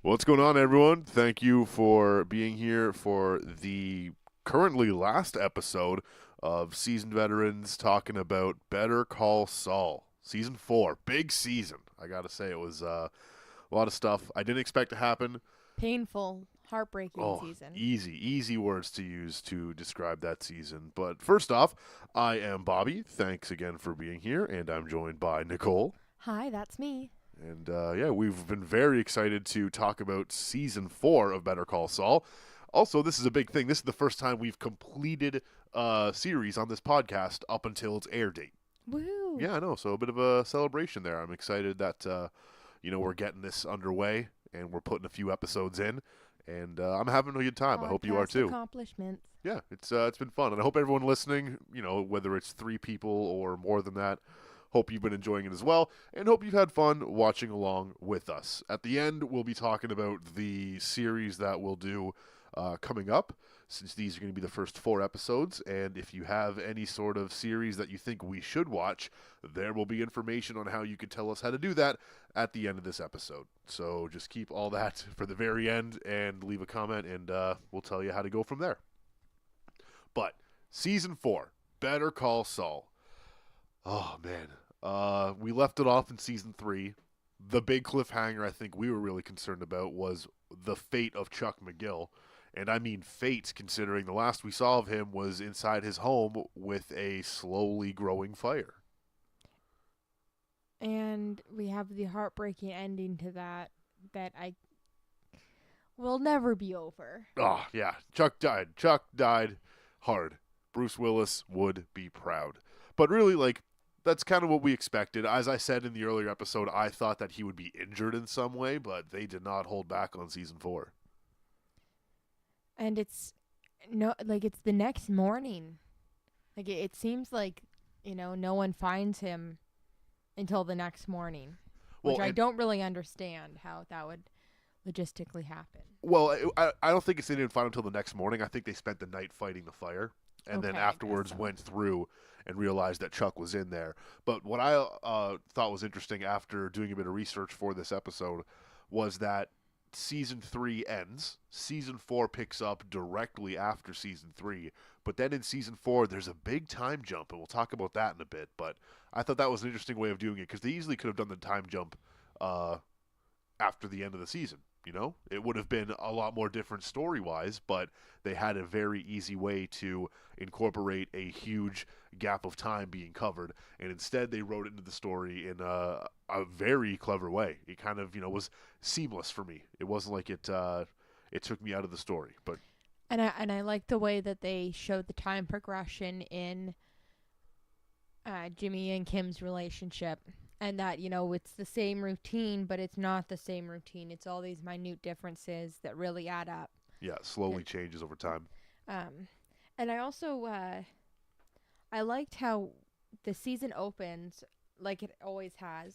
What's going on, everyone? Thank you for being here for the currently last episode of Seasoned Veterans talking about Better Call Saul. Season 4. Big season. I gotta say, it was a lot of stuff I didn't expect to happen. Painful, heartbreaking Oh, season. easy words to use to describe that season. But first off, I am Bobby. Thanks again for being here, and I'm joined by Nicole. Hi, that's me. And yeah, we've been very excited to talk about season 4 of Better Call Saul. Also, this is a big thing. This is the first time we've completed a series on this podcast up until its air date. Woohoo! Yeah, I know. So a bit of a celebration there. I'm excited that we're getting this underway and we're putting a few episodes in, and I'm having a good time. I hope you are Podcast too. accomplishments. Yeah, it's been fun, and I hope everyone listening, whether it's 3 people or more than that, hope you've been enjoying it as well, and hope you've had fun watching along with us. At the end, we'll be talking about the series that we'll do coming up, since these are going to be the first 4 episodes. And if you have any sort of series that you think we should watch, there will be information on how you can tell us how to do that at the end of this episode. So just keep all that for the very end and leave a comment, and we'll tell you how to go from there. But season 4, Better Call Saul. Oh man, we left it off in season 3. The big cliffhanger I think we were really concerned about was the fate of Chuck McGill. And I mean fate, considering the last we saw of him was inside his home with a slowly growing fire. And we have the heartbreaking ending to that I will never be over. Oh, yeah. Chuck died. Chuck died hard. Bruce Willis would be proud. But really, that's kind of what we expected. As I said in the earlier episode, I thought that he would be injured in some way, but they did not hold back on season 4. And it's it's the next morning. It seems like, no one finds him until the next morning, which Well, I don't really understand how that would logistically happen. Well, I don't think it's they didn't find him until the next morning. I think they spent the night fighting the fire, and then Okay, I guess afterwards so. went through and realized that Chuck was in there. But what I thought was interesting after doing a bit of research for this episode was that season 3 ends. Season 4 picks up directly after season 3. But then in season 4, there's a big time jump, and we'll talk about that in a bit. But I thought that was an interesting way of doing it because they easily could have done the time jump after the end of the season. It would have been a lot more different story-wise, but they had a very easy way to incorporate a huge gap of time being covered, and instead they wrote it into the story in a very clever way. It kind of, was seamless for me. It wasn't like it took me out of the story, but And I like the way that they showed the time progression in Jimmy and Kim's relationship, and that it's the same routine, but it's not the same routine. It's all these minute differences that really add up. yeah, slowly changes over time. Um, and I also I liked how the season opens like it always has,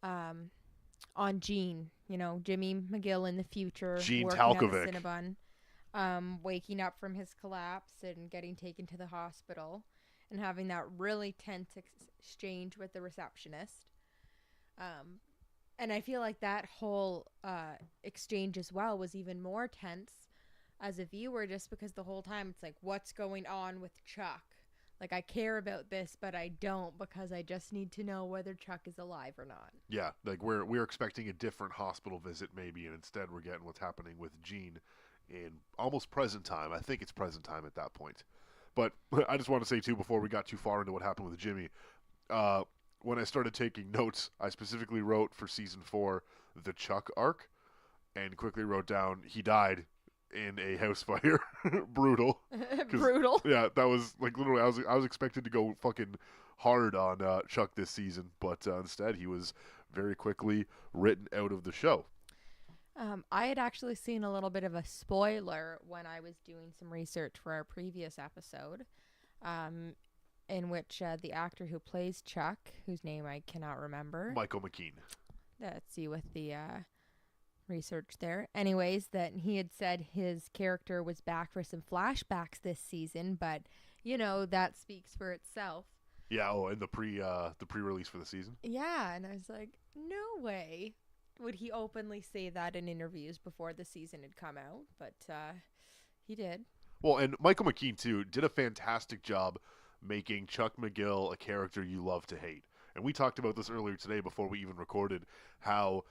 on Gene. Jimmy McGill in the future Gene working at the Talkovic. Cinnabon, waking up from his collapse and getting taken to the hospital, and having that really tense exchange with the receptionist. And I feel like that whole exchange as well was even more tense as a viewer, just because the whole time it's like, what's going on with Chuck? Like, I care about this, but I don't, because I just need to know whether Chuck is alive or not. Yeah, we're expecting a different hospital visit maybe, and instead we're getting what's happening with Gene in almost present time. I think it's present time at that point. But I just want to say too, before we got too far into what happened with Jimmy, when I started taking notes, I specifically wrote for season 4 the Chuck arc, and quickly wrote down he died in a house fire. Brutal. Brutal. Yeah, that was literally I was expected to go fucking hard on Chuck this season, but instead he was very quickly written out of the show. I had actually seen a little bit of a spoiler when I was doing some research for our previous episode, in which the actor who plays Chuck, whose name I cannot remember. Michael McKean. Let's see with the research there. Anyways, that he had said his character was back for some flashbacks this season, but that speaks for itself. Yeah, in the pre-release for the season. Yeah, and I was like, no way. would he openly say that in interviews before the season had come out, but he did. Well, and Michael McKean, too, did a fantastic job making Chuck McGill a character you love to hate. And we talked about this earlier today before we even recorded, how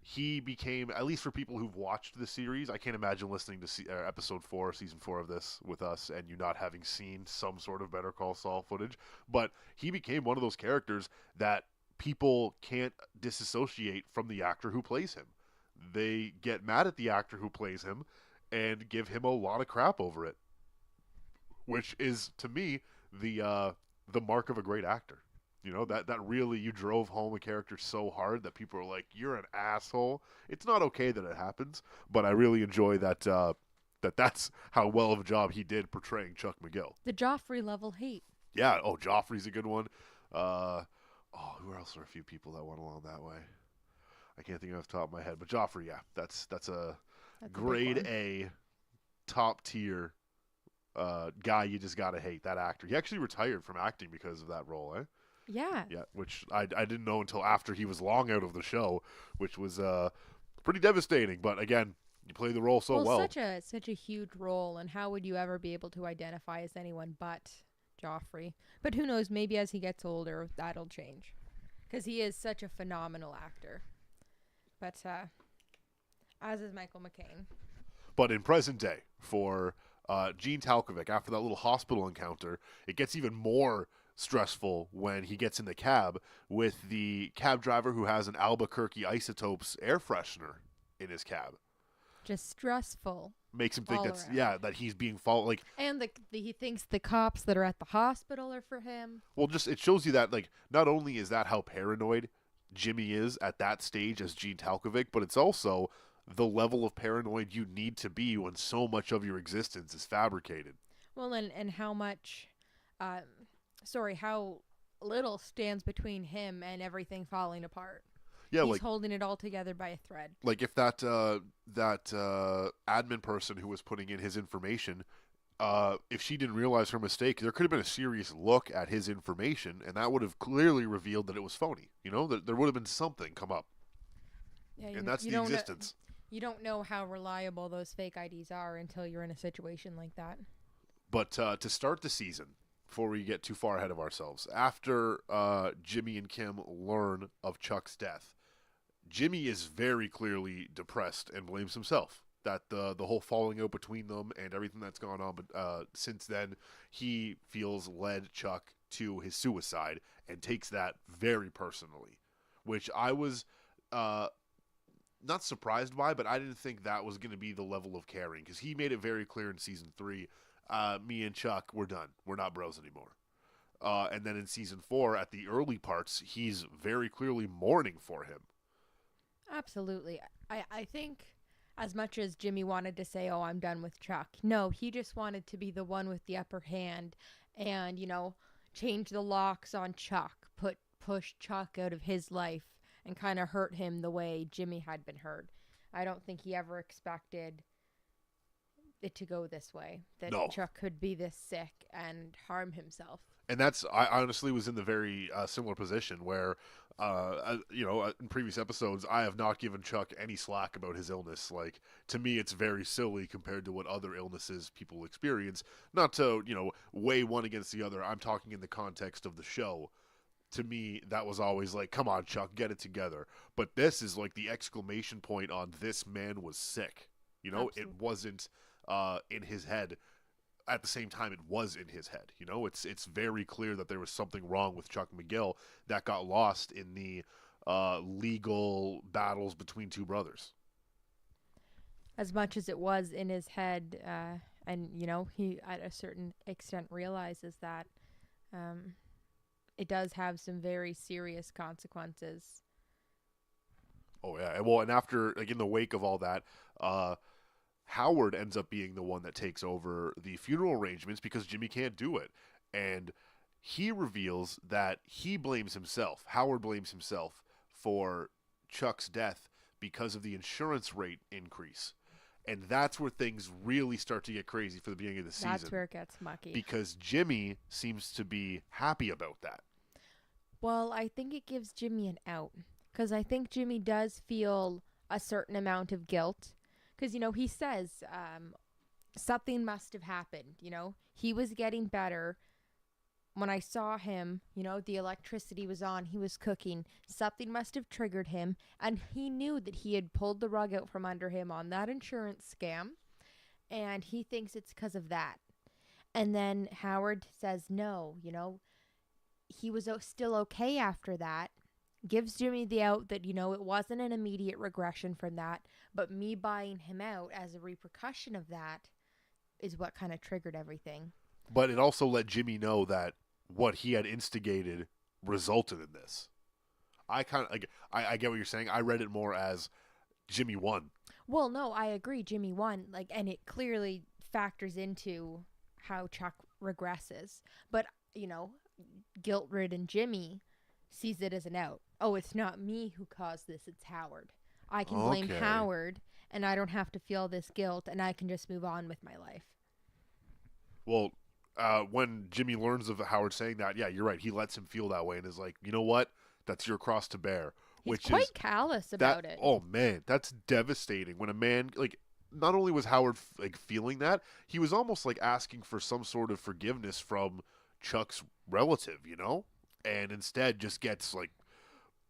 he became, at least for people who've watched the series, I can't imagine listening to episode 4, season 4 of this with us, and you not having seen some sort of Better Call Saul footage. But he became one of those characters that people can't disassociate from the actor who plays him. They get mad at the actor who plays him and give him a lot of crap over it, which is, to me, the mark of a great actor. You know, that really, you drove home a character so hard that people are like, you're an asshole. It's not okay that it happens, but I really enjoy that's how well of a job he did portraying Chuck McGill. The Joffrey level hate. Yeah, Joffrey's a good one. Who else are a few people that went along that way? I can't think off the top of my head, but Joffrey, yeah, that's a grade A, top tier guy you just gotta hate. That actor. He actually retired from acting because of that role, eh? Yeah. Yeah, which I didn't know until after he was long out of the show, which was pretty devastating. But again, you play the role so well. Such a huge role, and how would you ever be able to identify as anyone but Joffrey? But who knows? Maybe as he gets older, that'll change, because he is such a phenomenal actor. But as is Michael McCain. But in present day, for Gene Talkovic, after that little hospital encounter, it gets even more stressful when he gets in the cab with the cab driver who has an Albuquerque Isotopes air freshener in his cab. Just stressful. Makes him think that he's being followed. Like, and he thinks the cops that are at the hospital are for him. Well, just it shows you that, like, not only is that how paranoid Jimmy is at that stage as Gene Talkovic, but it's also the level of paranoid you need to be when so much of your existence is fabricated. Well, and how much, how little stands between him and everything falling apart. Yeah, he's holding it all together by a thread. Like, if that admin person who was putting in his information, if she didn't realize her mistake, there could have been a serious look at his information, and that would have clearly revealed that it was phony. You know, that there would have been something come up. Yeah, and that's the existence. You don't know how reliable those fake IDs are until you're in a situation like that. But to start the season, before we get too far ahead of ourselves, after Jimmy and Kim learn of Chuck's death, Jimmy is very clearly depressed and blames himself. That the whole falling out between them and everything that's gone on since then, he feels led Chuck to his suicide and takes that very personally, which I was not surprised by, but I didn't think that was going to be the level of caring, because he made it very clear in season 3, me and Chuck, we're done. We're not bros anymore. And then in season 4, at the early parts, he's very clearly mourning for him. Absolutely. I think as much as Jimmy wanted to say, oh, I'm done with Chuck, no, he just wanted to be the one with the upper hand and, change the locks on Chuck, push Chuck out of his life and kind of hurt him the way Jimmy had been hurt. I don't think he ever expected it to go this way, that Chuck could be this sick and harm himself. And I honestly was in the very similar position where, in previous episodes, I have not given Chuck any slack about his illness. Like, to me, it's very silly compared to what other illnesses people experience. Not to, weigh one against the other. I'm talking in the context of the show. To me, that was always like, come on, Chuck, get it together. But this is like the exclamation point on this man was sick. Absolutely. It wasn't in his head. At the same time, it was in his head. It's very clear that there was something wrong with Chuck McGill that got lost in the legal battles between two brothers. As much as it was in his head, and, he at a certain extent realizes that it does have some very serious consequences. Oh, yeah. Well, and after, like, in the wake of all that, Howard ends up being the one that takes over the funeral arrangements because Jimmy can't do it. And he reveals that he blames himself. Howard blames himself for Chuck's death because of the insurance rate increase. And that's where things really start to get crazy for the beginning of the season. That's where it gets mucky. Because Jimmy seems to be happy about that. Well, I think it gives Jimmy an out. Because I think Jimmy does feel a certain amount of guilt. Because, he says something must have happened, He was getting better. When I saw him, the electricity was on, he was cooking. Something must have triggered him. And he knew that he had pulled the rug out from under him on that insurance scam. And he thinks it's because of that. And then Howard says no, he was still okay after that. Gives Jimmy the out that, it wasn't an immediate regression from that, but me buying him out as a repercussion of that is what kind of triggered everything. But it also let Jimmy know that what he had instigated resulted in this. I get what you're saying. I read it more as Jimmy won. Well, no, I agree. Jimmy won. And it clearly factors into how Chuck regresses. But, guilt-ridden Jimmy sees it as an out. Oh, it's not me who caused this, it's Howard. I can blame Howard, and I don't have to feel this guilt, and I can just move on with my life. Well, when Jimmy learns of Howard saying that, yeah, you're right. He lets him feel that way and is like, you know what? That's your cross to bear. He's quite callous about it. Oh, man, that's devastating. When a man, not only was Howard, feeling that, he was almost, asking for some sort of forgiveness from Chuck's relative, And instead just gets,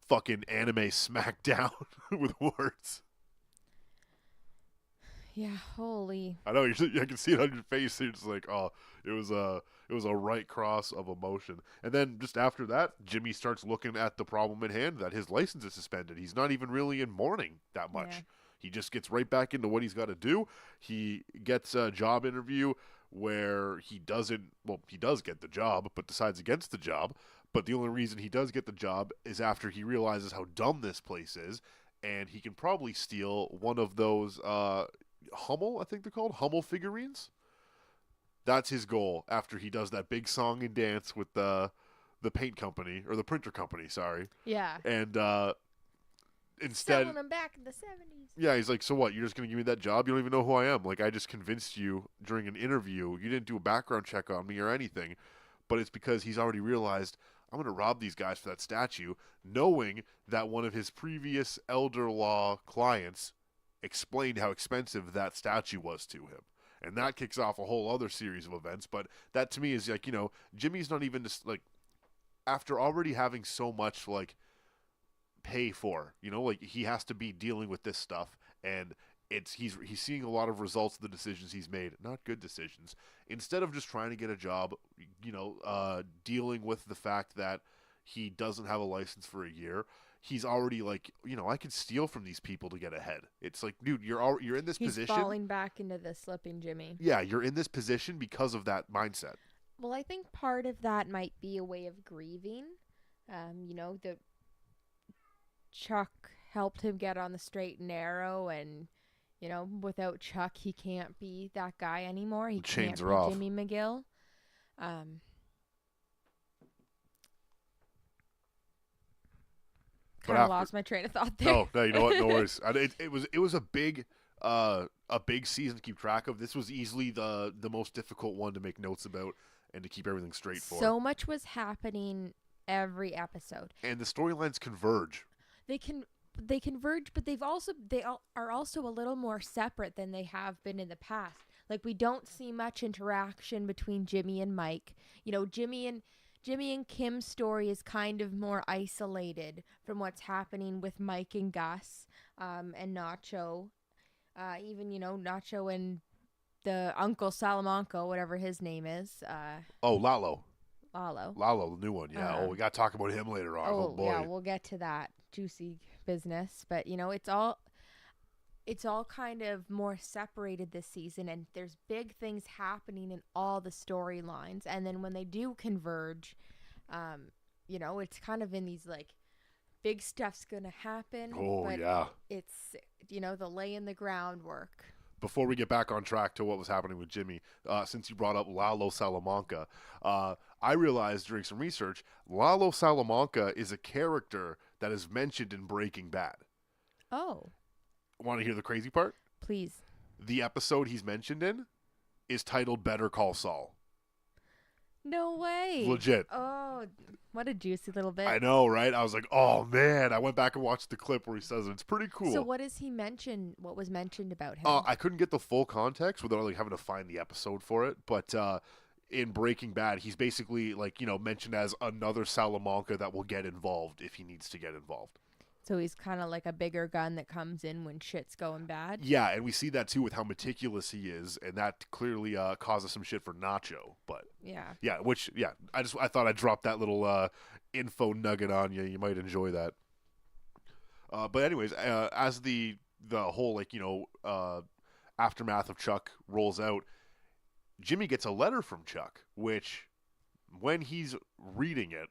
fucking anime smacked down with words. Yeah, holy. I know, I can see it on your face. You're just like, oh, it was a right cross of emotion. And then just after that, Jimmy starts looking at the problem at hand, that his license is suspended. He's not even really in mourning that much. Yeah. He just gets right back into what he's got to do. He gets a job interview where he does get the job, but decides against the job. But the only reason he does get the job is after he realizes how dumb this place is, and he can probably steal one of those Hummel, I think they're called, Hummel figurines. That's his goal after he does that big song and dance with the paint company, or the printer company, sorry. Yeah. And instead, selling them back in the 70s. Yeah, he's like, so what? You're just going to give me that job? You don't even know who I am. I just convinced you during an interview. You didn't do a background check on me or anything. But it's because he's already realized, I'm going to rob these guys for that statue, knowing that one of his previous elder law clients explained how expensive that statue was to him. And that kicks off a whole other series of events. But that to me is Jimmy's not even just after already having so much pay for, he has to be dealing with this stuff, and he's seeing a lot of results of the decisions he's made, not good decisions. Instead of just trying to get a job, dealing with the fact that he doesn't have a license for a year, he's already I could steal from these people to get ahead. It's like, dude, you're in this position. He's falling back into the slipping Jimmy. Yeah, you're in this position because of that mindset. Well, I think part of that might be a way of grieving. The Chuck helped him get on the straight and narrow, and without Chuck, he can't be that guy anymore. He can't be off. Jimmy McGill. Kind of lost my train of thought there. No, you know what? No worries. It was a big season to keep track of. This was easily the most difficult one to make notes about and to keep everything straight for. So much was happening every episode, and the storylines converge. They converge, but they are also a little more separate than they have been in the past. We don't see much interaction between Jimmy and Mike. Jimmy and Kim's story is kind of more isolated from what's happening with Mike and Gus, and Nacho. Even Nacho and the Uncle Salamanca, whatever his name is. Lalo. Lalo, the new one. Yeah. We got to talk about him later on. Oh boy. Yeah, we'll get to that juicy business. But it's all kind of more separated this season, and there's big things happening in all the storylines. And then when they do converge, it's kind of in these big stuff's gonna happen. Oh, but yeah. It's the laying the groundwork. Before we get back on track to what was happening with Jimmy, since you brought up Lalo Salamanca, I realized during some research, Lalo Salamanca is a character that is mentioned in Breaking Bad. Oh. Want to hear the crazy part? Please. The episode he's mentioned in is titled Better Call Saul. No way. Legit. Oh, what a juicy little I bit. know, right? I was like, oh man. I went back and watched the clip where he says it. It's pretty So cool. what does he mention? What was mentioned about him? I couldn't get the full context without like having to find the episode for it, but in Breaking Bad, he's basically like mentioned as another Salamanca that will get involved if he needs to get involved. So he's kind of like a bigger gun that comes in when shit's going bad. Yeah, and we see that too with how meticulous he is, and that clearly causes some shit for Nacho. But Yeah. I thought I'd drop that little info nugget on you. You might enjoy that. But anyways, as the whole aftermath of Chuck rolls out, Jimmy gets a letter from Chuck, which when he's reading it,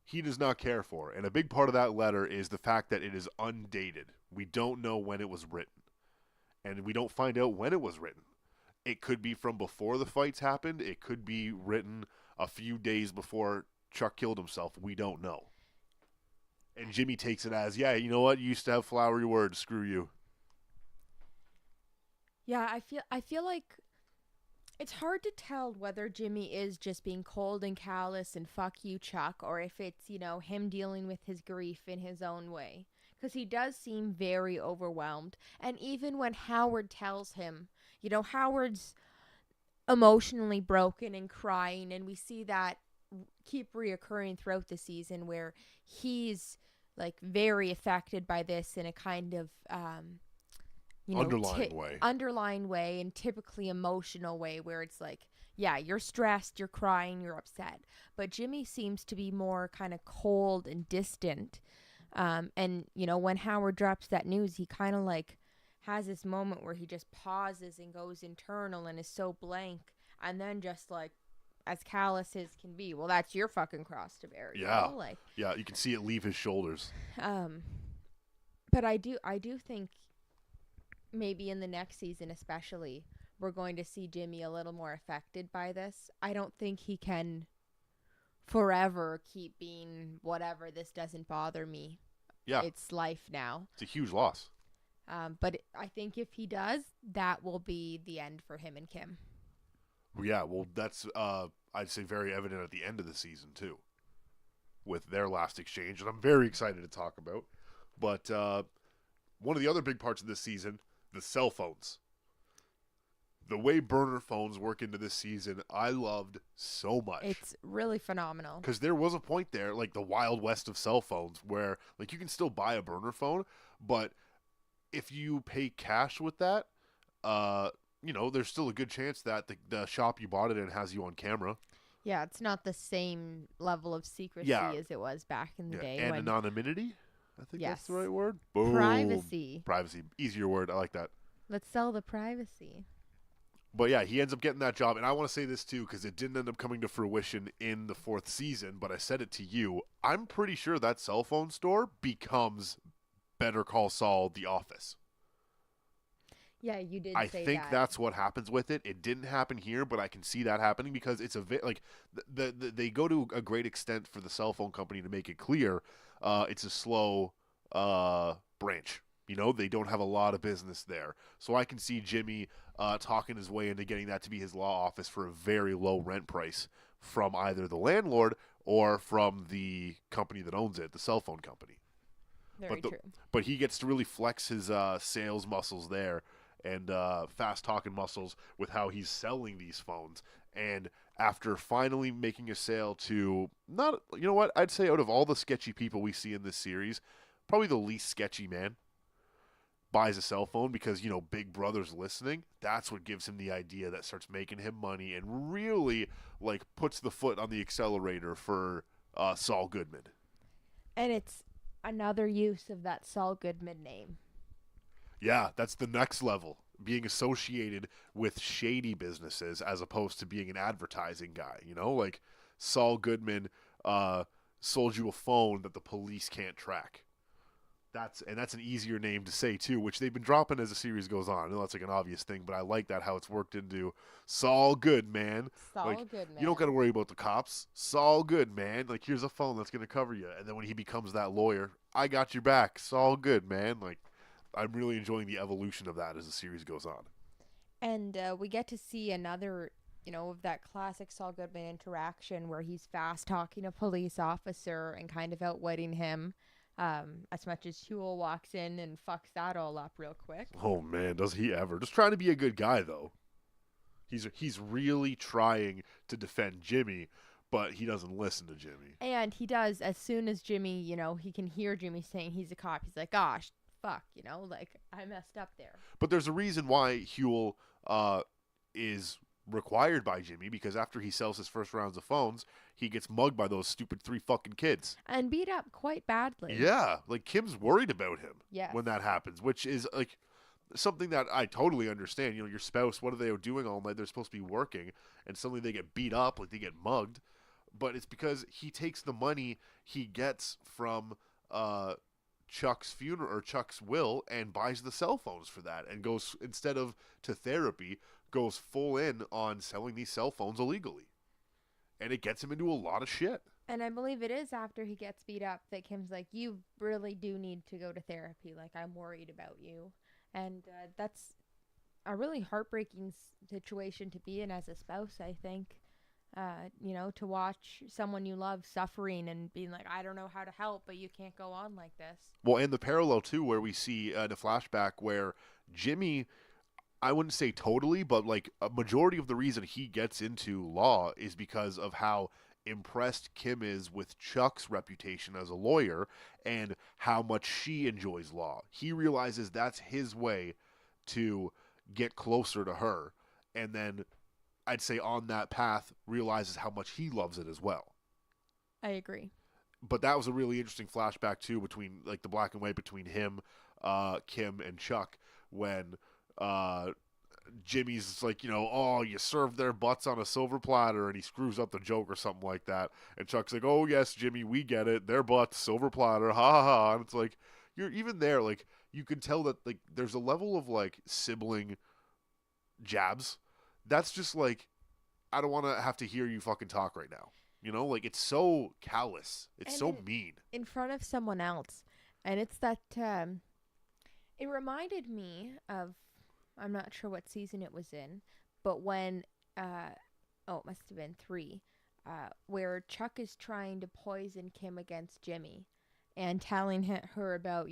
he does not care for. And a big part of that letter is the fact that it is undated. We don't know when it was written. And we don't find out when it was written. It could be from before the fights happened. It could be written a few days before Chuck killed himself. We don't know. And Jimmy takes it as, yeah, you know what? You used to have flowery words. Screw you. Yeah, I feel like it's hard to tell whether Jimmy is just being cold and callous and fuck you, Chuck, or if it's, him dealing with his grief in his own way. Because he does seem very overwhelmed. And even when Howard tells him, Howard's emotionally broken and crying, and we see that keep reoccurring throughout the season where he's like very affected by this in a kind of underlying way and typically emotional way where it's like, yeah, you're stressed, you're crying, you're upset. But Jimmy seems to be more kind of cold and distant. And when Howard drops that news, he kind of like has this moment where he just pauses and goes internal and is so blank, and then just like as callous as can be. Well, that's your fucking cross to bear. Yeah. Yeah, you can see it leave his shoulders. But I do think maybe in the next season especially, we're going to see Jimmy a little more affected by this. I don't think he can forever keep being whatever, this doesn't bother me. Yeah. It's life now. It's a huge loss. But I think if he does, that will be the end for him and Kim. Yeah, well, that's, I'd say, very evident at the end of the season, too, with their last exchange, and I'm very excited to talk about. But one of the other big parts of this season, the cell phones. The way burner phones work into this season, I loved so much. It's really phenomenal. Because there was a point there, like the Wild West of cell phones, where like you can still buy a burner phone, but if you pay cash with that, there's still a good chance that the shop you bought it in has you on camera. Yeah, it's not the same level of secrecy as it was back in the day. And anonymity, I think that's the right word. Boom. Privacy. Easier word. I like that. Let's sell the privacy. But yeah, he ends up getting that job. And I want to say this too, because it didn't end up coming to fruition in the 4th season, but I said it to you. I'm pretty sure that cell phone store becomes Better Call Saul, The Office. Yeah, you did say that. I think that's what happens with it. It didn't happen here, but I can see that happening because it's they go to a great extent for the cell phone company to make it clear it's a slow branch. They don't have a lot of business there. So I can see Jimmy talking his way into getting that to be his law office for a very low rent price from either the landlord or from the company that owns it, the cell phone company. Very true. But he gets to really flex his sales muscles there and fast-talking muscles with how he's selling these phones. And after finally making a sale to, I'd say out of all the sketchy people we see in this series, probably the least sketchy man, buys a cell phone because, Big Brother's listening. That's what gives him the idea that starts making him money and really, puts the foot on the accelerator for Saul Goodman. And it's another use of that Saul Goodman name. Yeah, that's the next level. Being associated with shady businesses as opposed to being an advertising guy. Saul Goodman sold you a phone that the police can't track. That's an easier name to say too, which they've been dropping as the series goes on. I know that's like an obvious thing, but I like that how it's worked into Saul Goodman. Saul Goodman. You don't got to worry about the cops. Saul Goodman. Here's a phone that's going to cover you. And then when he becomes that lawyer, I got your back. Saul Goodman. I'm really enjoying the evolution of that as the series goes on. And we get to see another of that classic Saul Goodman interaction where he's fast talking a police officer and kind of outwitting him. As much as Huel walks in and fucks that all up real quick. Oh man, does he ever? Just trying to be a good guy though. He's really trying to defend Jimmy, but he doesn't listen to Jimmy. And he does as soon as Jimmy, he can hear Jimmy saying he's a cop. He's like, gosh, fuck, like I messed up there. But there's a reason why Huel is required by Jimmy, because after he sells his first rounds of phones, he gets mugged by those stupid 3 fucking kids. And beat up quite badly. Yeah, like Kim's worried about him Yes. when that happens, which is like something that I totally understand. Your spouse, what are they doing all night? They're supposed to be working, and suddenly they get beat up, like they get mugged. But it's because he takes the money he gets from Chuck's funeral or Chuck's will and buys the cell phones for that, and goes, instead of to therapy, goes full in on selling these cell phones illegally. And it gets him into a lot of shit. And I believe it is after he gets beat up that Kim's like, you really do need to go to therapy. Like, I'm worried about you. And that's a really heartbreaking situation to be in as a spouse, I think. To watch someone you love suffering and being like, I don't know how to help, but you can't go on like this. Well, and the parallel, too, where we see in a flashback where Jimmy, I wouldn't say totally, but like a majority of the reason he gets into law is because of how impressed Kim is with Chuck's reputation as a lawyer and how much she enjoys law. He realizes that's his way to get closer to her, and then I'd say on that path realizes how much he loves it as well. I agree. But that was a really interesting flashback too, between like the black and white between him, Kim, and Chuck, when Jimmy's like, oh, you served their butts on a silver platter, and he screws up the joke or something like that. And Chuck's like, oh, yes, Jimmy, we get it. Their butts, silver platter, ha ha ha. And it's like, you're even there, like, you can tell that, like, there's a level of, like, sibling jabs. That's just like, I don't want to have to hear you fucking talk right now. Like, it's so callous. It's so mean. In front of someone else. And it's that, it reminded me of, I'm not sure what season it was in, but when, it must have been 3, where Chuck is trying to poison Kim against Jimmy and telling her about,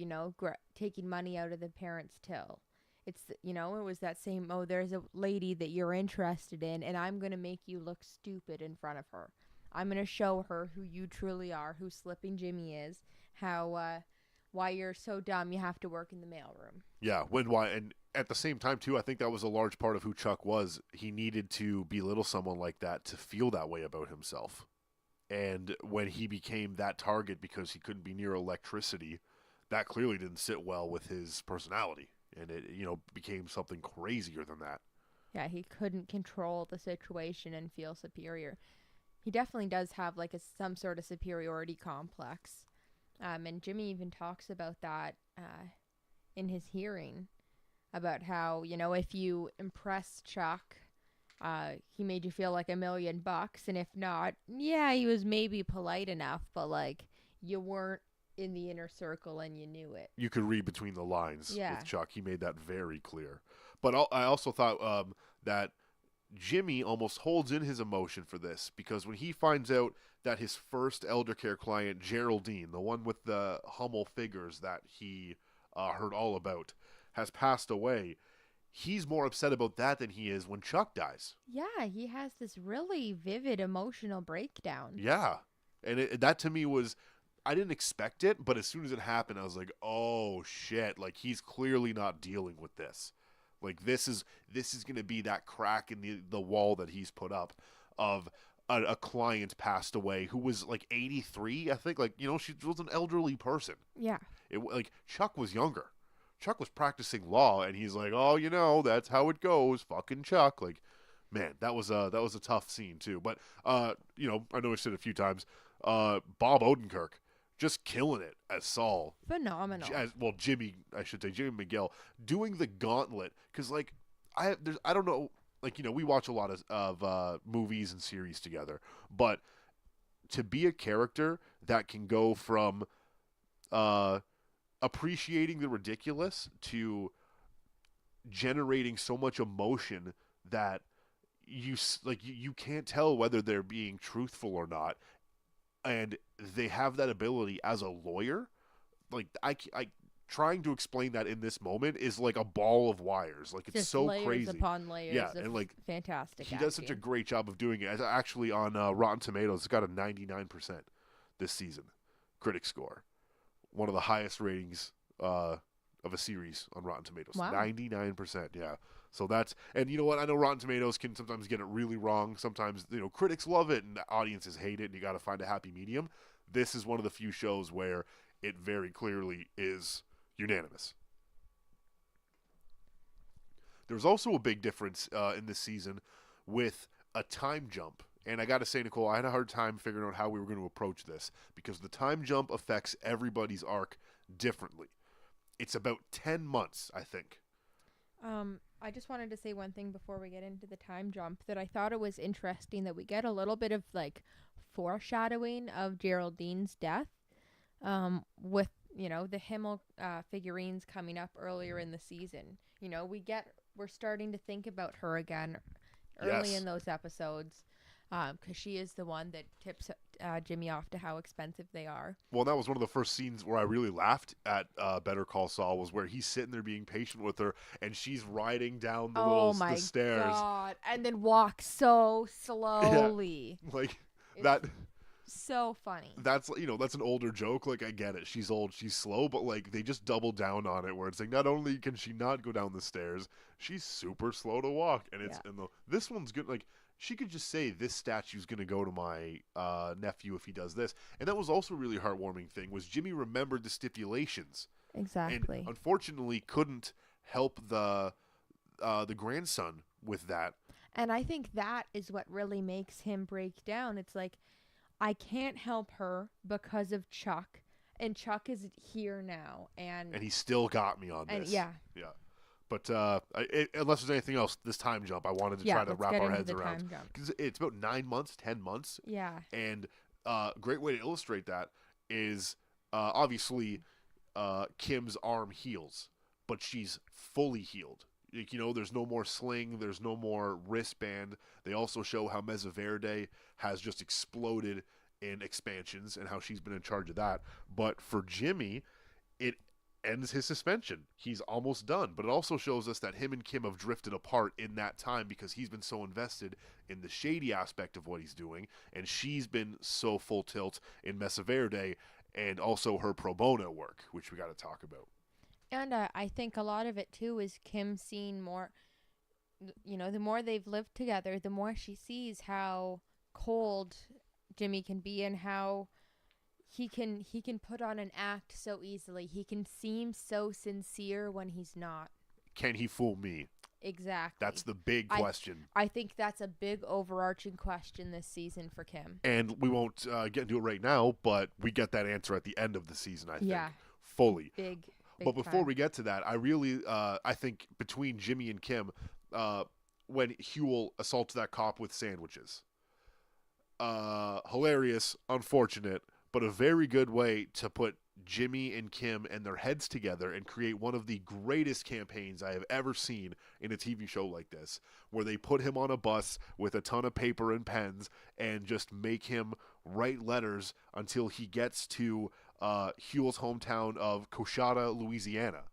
taking money out of the parents' till. It's, it was that same, there's a lady that you're interested in, and I'm going to make you look stupid in front of her. I'm going to show her who you truly are, who Slipping Jimmy is, how, why you're so dumb you have to work in the mailroom. Yeah, why, and at the same time, too, I think that was a large part of who Chuck was. He needed to belittle someone like that to feel that way about himself. And when he became that target because he couldn't be near electricity, that clearly didn't sit well with his personality. And it, became something crazier than that. Yeah, he couldn't control the situation and feel superior. He definitely does have, like, some sort of superiority complex. And Jimmy even talks about that in his hearing, about how, if you impress Chuck, he made you feel like $1 million, and if not, yeah, he was maybe polite enough, but, like, you weren't in the inner circle and you knew it. You could read between the lines with Chuck. He made that very clear. But I also thought that Jimmy almost holds in his emotion for this, because when he finds out that his first elder care client, Geraldine, the one with the Hummel figures that he heard all about, has passed away, he's more upset about that than he is when Chuck dies. Yeah, he has this really vivid emotional breakdown. Yeah. And that to me was, I didn't expect it, but as soon as it happened, I was like, oh shit, like he's clearly not dealing with this. Like this is going to be that crack in the wall that he's put up of a client passed away who was like 83, I think. Like, she was an elderly person. Yeah. Like Chuck was younger. Chuck was practicing law, and he's like, oh, that's how it goes. Fucking Chuck. Like, man, that was a tough scene too. But I know I said it a few times. Bob Odenkirk just killing it as Saul. Phenomenal. Jimmy McGill doing the gauntlet, because like I don't know, like we watch a lot of movies and series together, but to be a character that can go from appreciating the ridiculous to generating so much emotion that you can't tell whether they're being truthful or not, and they have that ability as a lawyer. Like I trying to explain that in this moment is like a ball of wires. Like it's Just so layers crazy. upon Yeah, layers of and like fantastic he does such a acting. great job of doing it. Actually, on Rotten Tomatoes, it's got a 99% this season critic score, one of the highest ratings of a series on Rotten Tomatoes. Wow. 99%, yeah. So that's, and you know what? I know Rotten Tomatoes can sometimes get it really wrong. Sometimes, critics love it and audiences hate it, and you got to find a happy medium. This is one of the few shows where it very clearly is unanimous. There's also a big difference in this season with a time jump. And I got to say, Nicole, I had a hard time figuring out how we were going to approach this because the time jump affects everybody's arc differently. It's about 10 months, I think. I just wanted to say one thing before we get into the time jump, that I thought it was interesting that we get a little bit of like foreshadowing of Geraldine's death, with the Himmel figurines coming up earlier in the season. We're starting to think about her again early Yes. in those episodes, because she is the one that tips Jimmy off to how expensive they are. Well, that was one of the first scenes where I really laughed at Better Call Saul, was where he's sitting there being patient with her, and she's riding down the stairs. God! And then walks so slowly. Yeah, like It's that. so funny. That's that's an older joke. Like I get it, she's old, she's slow, but like they just double down on it, where it's like not only can she not go down the stairs, she's super slow to walk, and it's this one's good. Like she could just say this statue's gonna go to my nephew if he does this, and that was also a really heartwarming thing. Was Jimmy remembered the stipulations, Exactly. and unfortunately couldn't help the grandson with that. And I think that is what really makes him break down. It's like, I can't help her because of Chuck, and Chuck is here now, and he still got me on this. yeah. But unless there's anything else, this time jump, I wanted to try to wrap our heads around, because it's about 9 months, 10 months. Yeah. And great way to illustrate that is obviously Kim's arm heals, but she's fully healed. Like, there's no more sling, there's no more wristband. They also show how Mesa Verde has just exploded in expansions and how she's been in charge of that. But for Jimmy, it ends his suspension. He's almost done. But it also shows us that him and Kim have drifted apart in that time because he's been so invested in the shady aspect of what he's doing, and she's been so full tilt in Mesa Verde and also her pro bono work, which we got to talk about. And I think a lot of it, too, is Kim seeing more, the more they've lived together, the more she sees how cold Jimmy can be and how he can put on an act so easily. He can seem so sincere when he's not. Can he fool me? Exactly. That's the big question. I think that's a big overarching question this season for Kim. And we won't get into it right now, but we get that answer at the end of the season, I think. Yeah. Fully. Big But before time. we get to that, I really, I think between Jimmy and Kim, when Huel assaults that cop with sandwiches, hilarious, unfortunate, but a very good way to put Jimmy and Kim and their heads together and create one of the greatest campaigns I have ever seen in a TV show like this, where they put him on a bus with a ton of paper and pens and just make him write letters until he gets to Huel's hometown of Coshada, Louisiana.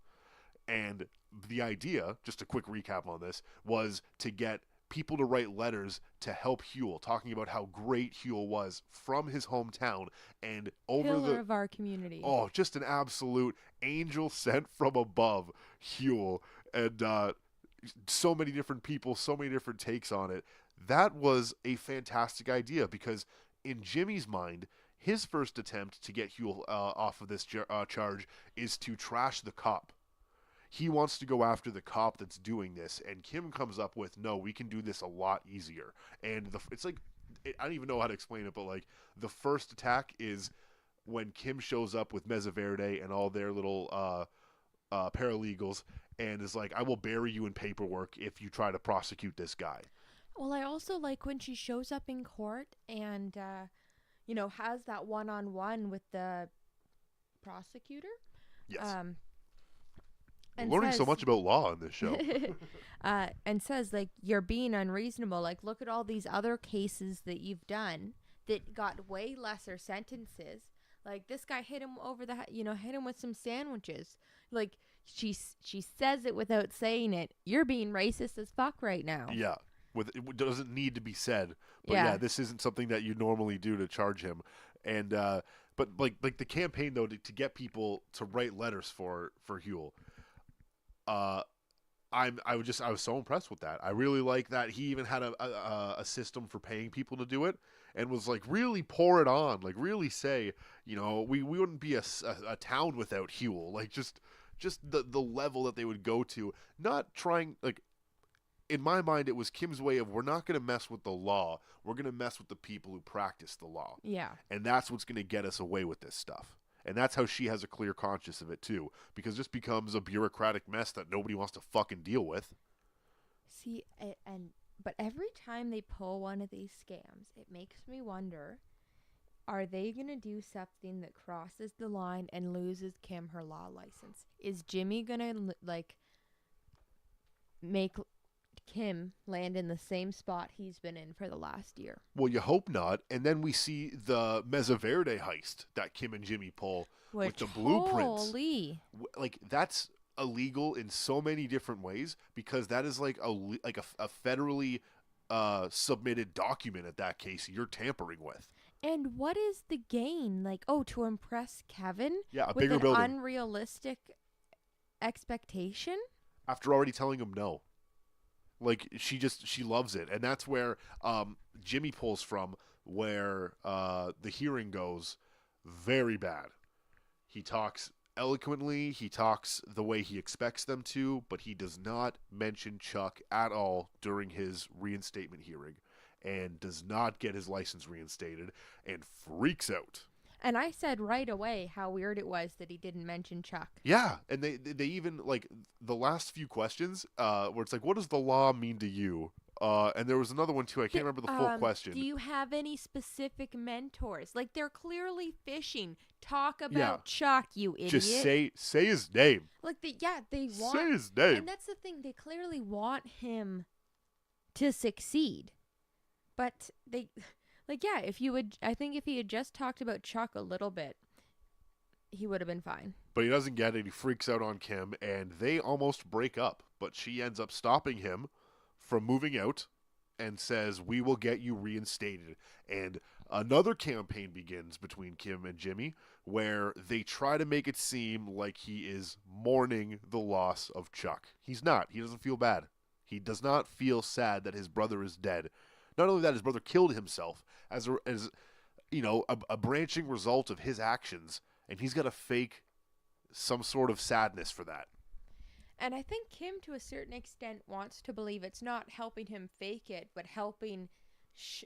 And the idea, just a quick recap on this, was to get people to write letters to help Huel, talking about how great Huel was from his hometown and over Pillar of our community. Oh, just an absolute angel sent from above, Huel, and so many different people, so many different takes on it. That was a fantastic idea because in Jimmy's mind, his first attempt to get Huel off of this charge is to trash the cop. He wants to go after the cop that's doing this, and Kim comes up with, no, we can do this a lot easier. And it's like, I don't even know how to explain it, but like the first attack is when Kim shows up with Mesa Verde and all their little paralegals and is like, I will bury you in paperwork if you try to prosecute this guy. Well, I also like when she shows up in court and, has that one-on-one with the prosecutor. Yes. We're And learning so says, much about law on this show. and says, like, you're being unreasonable. Like, look at all these other cases that you've done that got way lesser sentences. Like, this guy hit him over the, hit him with some sandwiches. Like, she says it without saying it. You're being racist as fuck right now. Yeah. It doesn't need to be said. But yeah, this isn't something that you normally do to charge him. And, but like the campaign though, to get people to write letters for Huel, I was so impressed with that. I really like that he even had a system for paying people to do it, and was like really pour it on, like really say, we wouldn't be a town without Huel. Like just the level that they would go to, not trying like. In my mind, it was Kim's way of, we're not going to mess with the law. We're going to mess with the people who practice the law. Yeah. And that's what's going to get us away with this stuff. And that's how she has a clear conscience of it, too. Because this becomes a bureaucratic mess that nobody wants to fucking deal with. See, but every time they pull one of these scams, it makes me wonder, are they going to do something that crosses the line and loses Kim her law license? Is Jimmy going to, make Kim land in the same spot he's been in for the last year? Well, you hope not. And then we see the Mesa Verde heist that Kim and Jimmy pull with the blueprints. Holy. Like, that's illegal in so many different ways, because that is like a federally submitted document at that case you're tampering with. And what is the gain? Like, to impress Kevin? Yeah, a with bigger an building. Unrealistic expectation? After already telling him no. Like, she loves it. And that's where Jimmy pulls from, where the hearing goes very bad. He talks eloquently. He talks the way he expects them to, but he does not mention Chuck at all during his reinstatement hearing, and does not get his license reinstated, and freaks out. And I said right away how weird it was that he didn't mention Chuck. Yeah, and they even, like, the last few questions, where it's like, what does the law mean to you? And there was another one, too. I can't remember the full question. Do you have any specific mentors? Like, they're clearly fishing. Talk about Chuck, you idiot. Just say his name. Like, they want... Say his name. And that's the thing. They clearly want him to succeed. But they... Like, yeah, I think if he had just talked about Chuck a little bit, he would have been fine. But he doesn't get it. He freaks out on Kim, and they almost break up. But she ends up stopping him from moving out and says, we will get you reinstated. And another campaign begins between Kim and Jimmy, where they try to make it seem like he is mourning the loss of Chuck. He's not. He doesn't feel bad. He does not feel sad that his brother is dead. Not only that, his brother killed himself as a branching result of his actions, and he's got to fake some sort of sadness for that. And I think Kim, to a certain extent, wants to believe it's not helping him fake it, but helping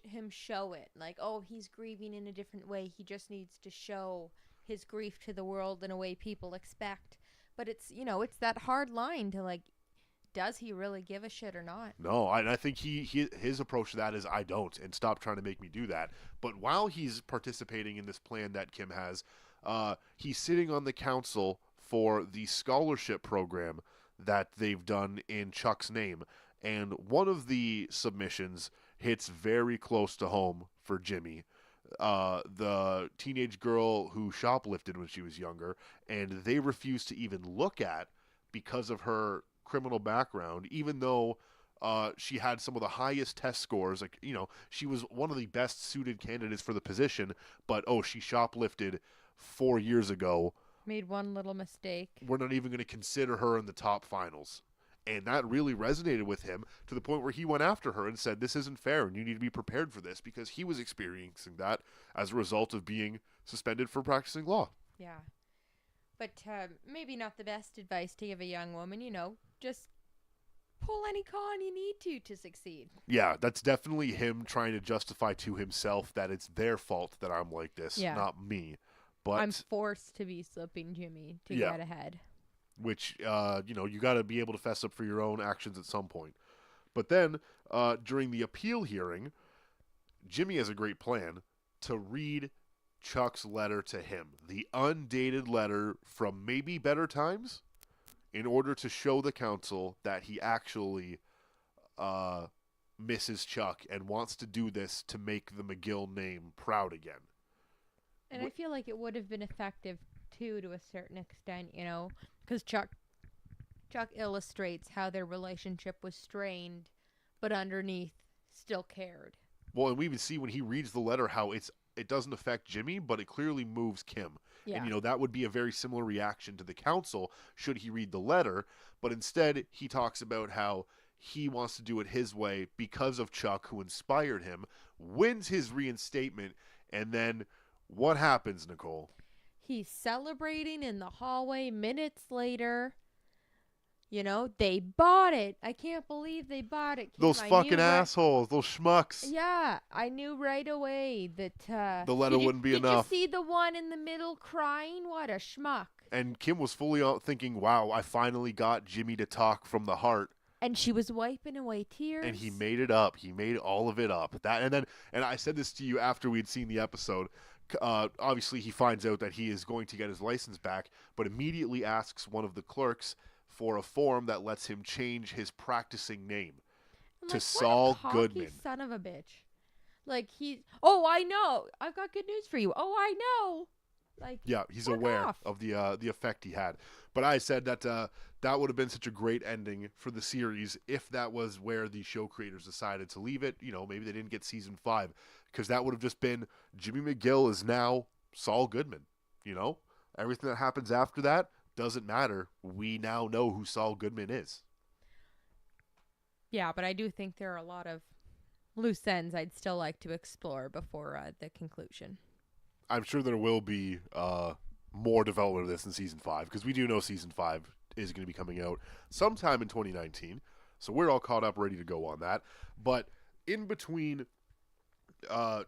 him show it. Like, he's grieving in a different way. He just needs to show his grief to the world in a way people expect. But it's that hard line to, like, does he really give a shit or not? No, I think his approach to that is, I don't, and stop trying to make me do that. But while he's participating in this plan that Kim has, he's sitting on the council for the scholarship program that they've done in Chuck's name. And one of the submissions hits very close to home for Jimmy. The teenage girl who shoplifted when she was younger, and they refuse to even look at because of her criminal background, even though she had some of the highest test scores. Like, she was one of the best suited candidates for the position, but she shoplifted 4 years ago. Made one little mistake. We're not even going to consider her in the top finals. And that really resonated with him, to the point where he went after her and said, this isn't fair and you need to be prepared for this, because he was experiencing that as a result of being suspended for practicing law. Yeah. But maybe not the best advice to give a young woman, just pull any con you need to succeed. Yeah, that's definitely him trying to justify to himself that it's their fault that I'm like this, not me. But I'm forced to be slipping Jimmy to get ahead. Which, you got to be able to fess up for your own actions at some point. But then, during the appeal hearing, Jimmy has a great plan to read Chuck's letter to him. The undated letter from maybe better times. in order to show the council that he actually misses Chuck and wants to do this to make the McGill name proud again. And I feel like it would have been effective too, to a certain extent, you know, because Chuck illustrates how their relationship was strained, but underneath still cared. Well, and we even see when he reads the letter how it doesn't affect Jimmy, but it clearly moves Kim. Yeah. And, that would be a very similar reaction to the council should he read the letter. But instead, he talks about how he wants to do it his way because of Chuck, who inspired him, wins his reinstatement, and then what happens, Nicole? He's celebrating in the hallway minutes later. You know, they bought it. I can't believe they bought it, Kim. Those fucking assholes, those schmucks. Yeah, I knew right away that the letter wouldn't be enough. Did you see the one in the middle crying? What a schmuck. And Kim was fully thinking, wow, I finally got Jimmy to talk from the heart. And she was wiping away tears. And he made it up. He made all of it up. And I said this to you after we'd seen the episode. Obviously, he finds out that he is going to get his license back, but immediately asks one of the clerks for a form that lets him change his practicing name to Saul Goodman. Son of a bitch. Like oh, I know. I've got good news for you. Oh, I know. Like, yeah, he's aware of the effect he had. But I said that that would have been such a great ending for the series if that was where the show creators decided to leave it. Maybe they didn't get season 5, because that would have just been Jimmy McGill is now Saul Goodman. Everything that happens after that doesn't matter. We now know who Saul Goodman is. Yeah, but I do think there are a lot of loose ends I'd still like to explore before the conclusion. I'm sure there will be more development of this in Season 5, because we do know Season 5 is going to be coming out sometime in 2019. So we're all caught up, ready to go on that. But in between the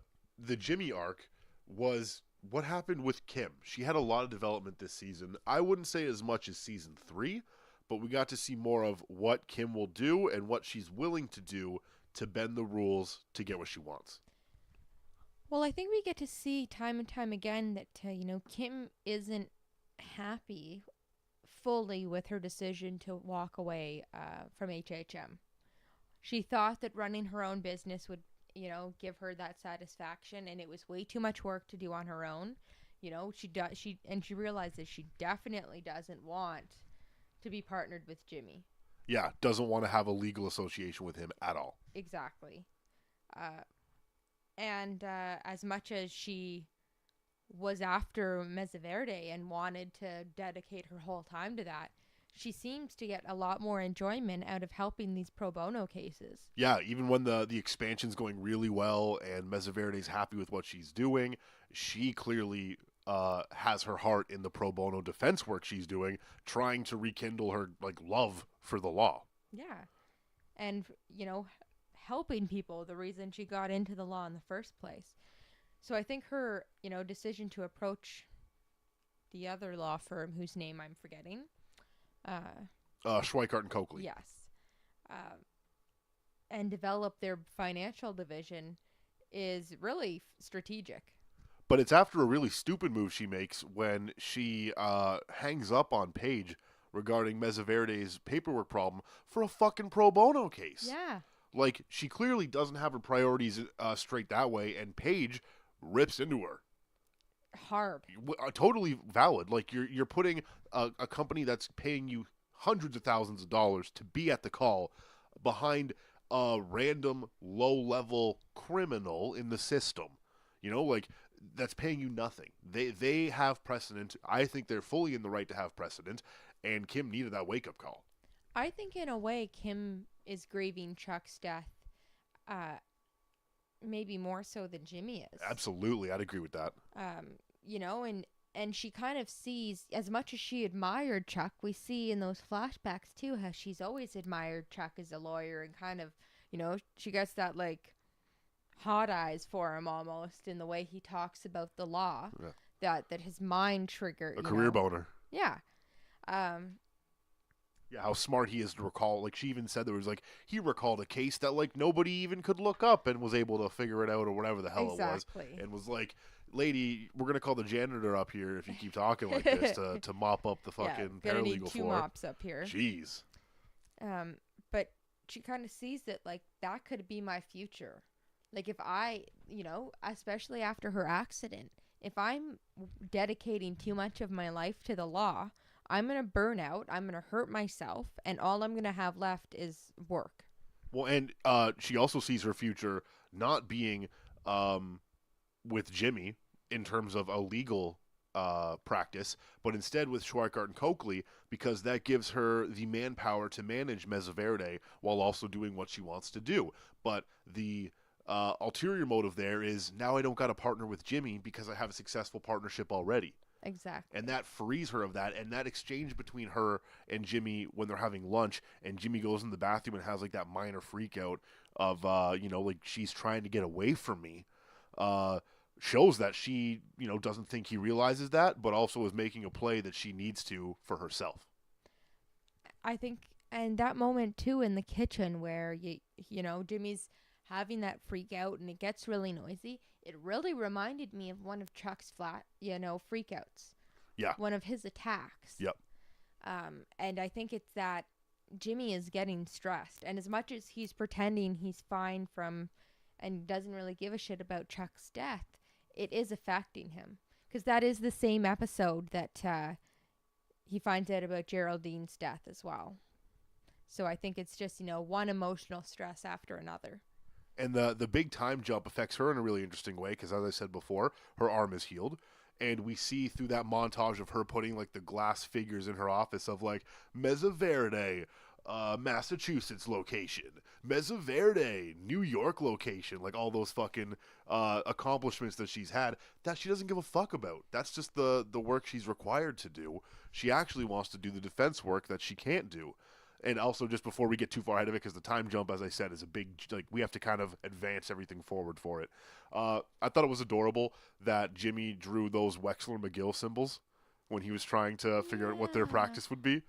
Jimmy arc was what happened with Kim. She had a lot of development this season. I wouldn't say as much as Season 3, but we got to see more of what Kim will do and what she's willing to do to bend the rules to get what she wants. Well, I think we get to see time and time again that, Kim isn't happy fully with her decision to walk away from HHM. She thought that running her own business would, give her that satisfaction, and it was way too much work to do on her own. She realizes she definitely doesn't want to be partnered with Jimmy. Yeah, doesn't want to have a legal association with him at all. Exactly. And as much as she was after Mesa Verde and wanted to dedicate her whole time to that, she seems to get a lot more enjoyment out of helping these pro bono cases. Yeah, even when the expansion's going really well and Mesa Verde's happy with what she's doing, she clearly has her heart in the pro bono defense work she's doing, trying to rekindle her love for the law. Yeah. And, helping people, the reason she got into the law in the first place. So I think her, decision to approach the other law firm whose name I'm forgetting. Schweikart and Coakley. Yes. And develop their financial division is really strategic. But it's after a really stupid move she makes when she hangs up on Paige regarding Mesa Verde's paperwork problem for a fucking pro bono case. Yeah. She clearly doesn't have her priorities straight that way, and Paige rips into her. Hard. Totally valid. You're putting a company that's paying you hundreds of thousands of dollars to be at the call behind a random low-level criminal in the system. That's paying you nothing. They have precedent. I think they're fully in the right to have precedent, and Kim needed that wake-up call. I think in a way Kim is grieving Chuck's death maybe more so than Jimmy is. Absolutely, I'd agree with that. And she kind of sees, as much as she admired Chuck, we see in those flashbacks too how she's always admired Chuck as a lawyer, and kind of, she gets that hot eyes for him almost in the way he talks about the law. Yeah. That his mind triggered. A career boner. Yeah. Yeah, how smart he is to recall. She even said there was he recalled a case that nobody even could look up and was able to figure it out or whatever the hell it was. And was lady, we're gonna call the janitor up here if you keep talking like this to mop up the fucking gonna need paralegal two floor. mops up here. Jeez. But she kind of sees that, like, that could be my future. Like, if I, especially after her accident, if I'm dedicating too much of my life to the law, I'm going to burn out, I'm going to hurt myself, and all I'm going to have left is work. Well, and she also sees her future not being with Jimmy in terms of a legal practice, but instead with Schweikart and Coakley, because that gives her the manpower to manage Mesa Verde while also doing what she wants to do. But the ulterior motive there is, now I don't got to partner with Jimmy because I have a successful partnership already. Exactly. And that frees her of that. And that exchange between her and Jimmy when they're having lunch, and Jimmy goes in the bathroom and has like that minor freak out of, like she's trying to get away from me, shows that she, doesn't think he realizes that, but also is making a play that she needs to for herself. I think, and that moment too in the kitchen where, Jimmy's having that freak out and it gets really noisy, it really reminded me of one of Chuck's freakouts. Yeah. One of his attacks. Yep. And I think it's that Jimmy is getting stressed. And as much as he's pretending he's fine and doesn't really give a shit about Chuck's death, it is affecting him. Because that is the same episode that he finds out about Geraldine's death as well. So I think it's just, one emotional stress after another. And the big time jump affects her in a really interesting way because, as I said before, her arm is healed. And we see through that montage of her putting, like, the glass figures in her office of, like, Mesa Verde, Massachusetts location, Mesa Verde, New York location, like, all those fucking accomplishments that she's had that she doesn't give a fuck about. That's just the work she's required to do. She actually wants to do the defense work that she can't do. And also, just before we get too far ahead of it, because the time jump, as I said, is a big, like, we have to kind of advance everything forward for it. I thought it was adorable that Jimmy drew those Wexler McGill symbols when he was trying to figure out what their practice would be.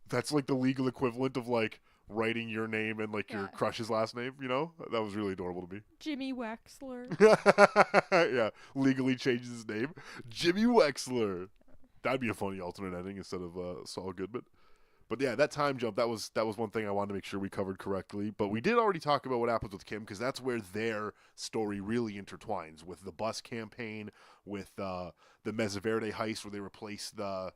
That's like the legal equivalent of, like, writing your name and, like, your crush's last name, That was really adorable to me. Jimmy Wexler. Yeah, legally changes his name. Jimmy Wexler. That'd be a funny alternate ending instead of Saul Goodman. But yeah, that time jump, that was one thing I wanted to make sure we covered correctly. But we did already talk about what happens with Kim, because that's where their story really intertwines with the bus campaign, with the Mesa Verde heist where they replace the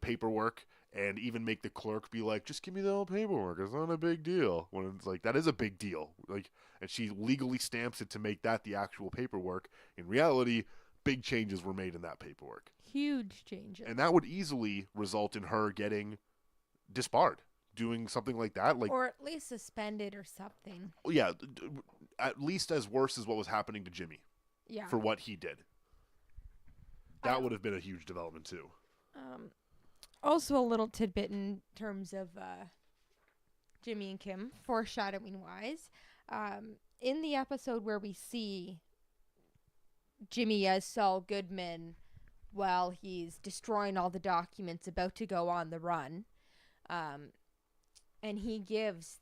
paperwork and even make the clerk be like, just give me the old paperwork. It's not a big deal. When it's like, that is a big deal. Like, and she legally stamps it to make that the actual paperwork. In reality, big changes were made in that paperwork. Huge changes. And that would easily result in her getting disbarred, doing something like that, or at least suspended or something. Yeah, at least as worse as what was happening to Jimmy. Yeah. For what he did. That would have been a huge development too. Also, a little tidbit in terms of Jimmy and Kim, foreshadowing wise. In the episode where we see Jimmy as Saul Goodman while he's destroying all the documents, about to go on the run. And he gives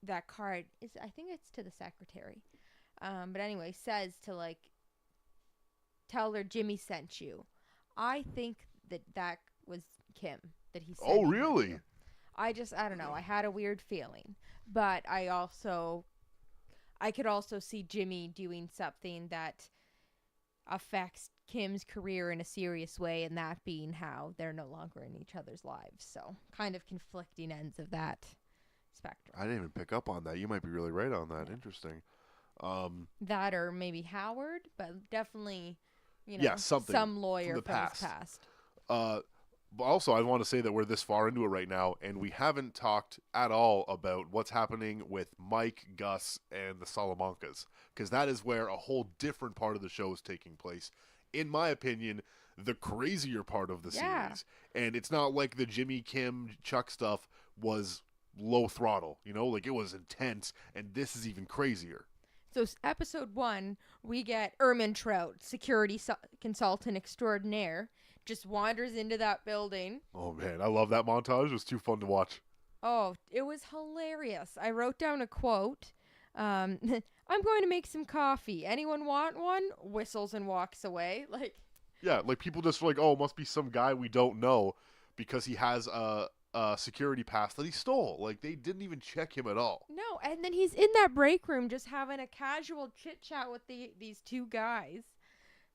that card, I think it's to the secretary. But anyway, says to, like, tell her Jimmy sent you. I think that was Kim that he said. Oh, really? I don't know. I had a weird feeling. But I could also see Jimmy doing something that affects Kim's career in a serious way, and that being how they're no longer in each other's lives. So kind of conflicting ends of that spectrum. I didn't even pick up on that. You might be really right on that. Yeah. Interesting. That or maybe Howard, but definitely, some lawyer from his past. But also, I want to say that we're this far into it right now, and we haven't talked at all about what's happening with Mike, Gus, and the Salamancas, because that is where a whole different part of the show is taking place. In my opinion, the crazier part of the series. And it's not like the Jimmy, Kim, Chuck stuff was low throttle, like it was intense, and this is even crazier. So episode 1, we get Ermintrout, security consultant extraordinaire, just wanders into that building. Oh man, I love that montage. It was too fun to watch. Oh, it was hilarious. I wrote down a quote. I'm going to make some coffee. Anyone want one? Whistles and walks away. Like, Yeah, like people just are like, oh, it must be some guy we don't know because he has a security pass that he stole. Like they didn't even check him at all. no. And then he's in that break room just having a casual chit chat with these two guys.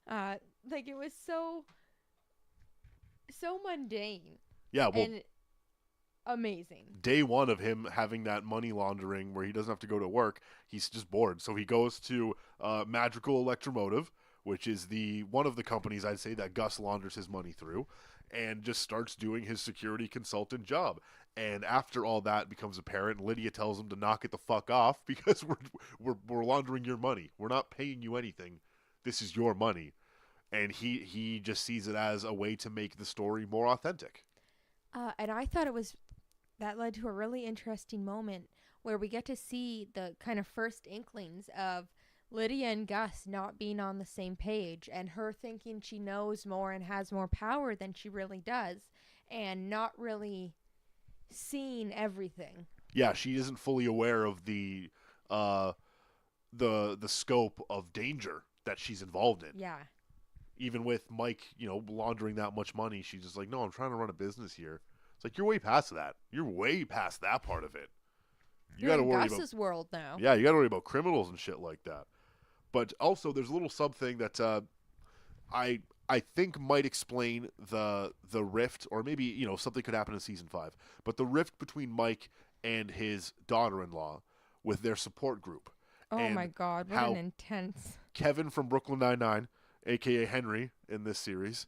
Like it was so mundane Yeah, well, and amazing. day one of him having that money laundering where he doesn't have to go to work, he's just bored. So he goes to Magical Electromotive, which is the one of the companies I'd say that Gus launders his money through, and just starts doing his security consultant job. And after all that becomes apparent, Lydia tells him to knock it the fuck off because we're laundering your money. We're not paying you anything. This is your money. And he just sees it as a way to make the story more authentic. And I thought that led to a really interesting moment where we get to see the kind of first inklings of Lydia and Gus not being on the same page and her thinking she knows more and has more power than she really does and not really seeing everything. Yeah, she isn't fully aware of the scope of danger that she's involved in. Yeah. Even with Mike, laundering that much money, she's just like, no, I'm trying to run a business here. It's like, you're way past that. You're way past that part of it. You're in Gus's world now. Yeah, you got to worry about criminals and shit like that. But also, there's a little sub thing that I think might explain the rift, or maybe something could happen in season 5. But the rift between Mike and his daughter-in-law with their support group. Oh my God, what an intense. Kevin from Brooklyn Nine-Nine, aka Henry in this series,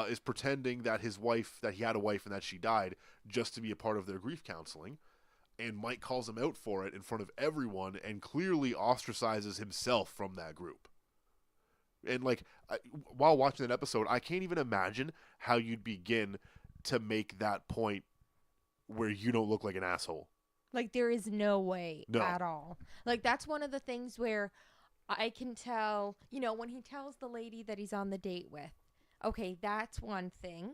is pretending that he had a wife and that she died just to be a part of their grief counseling. And Mike calls him out for it in front of everyone and clearly ostracizes himself from that group. And while watching that episode, I can't even imagine how you'd begin to make that point where you don't look like an asshole. Like there is no way at all. Like that's one of the things where I can tell, when he tells the lady that he's on the date with, okay, that's one thing.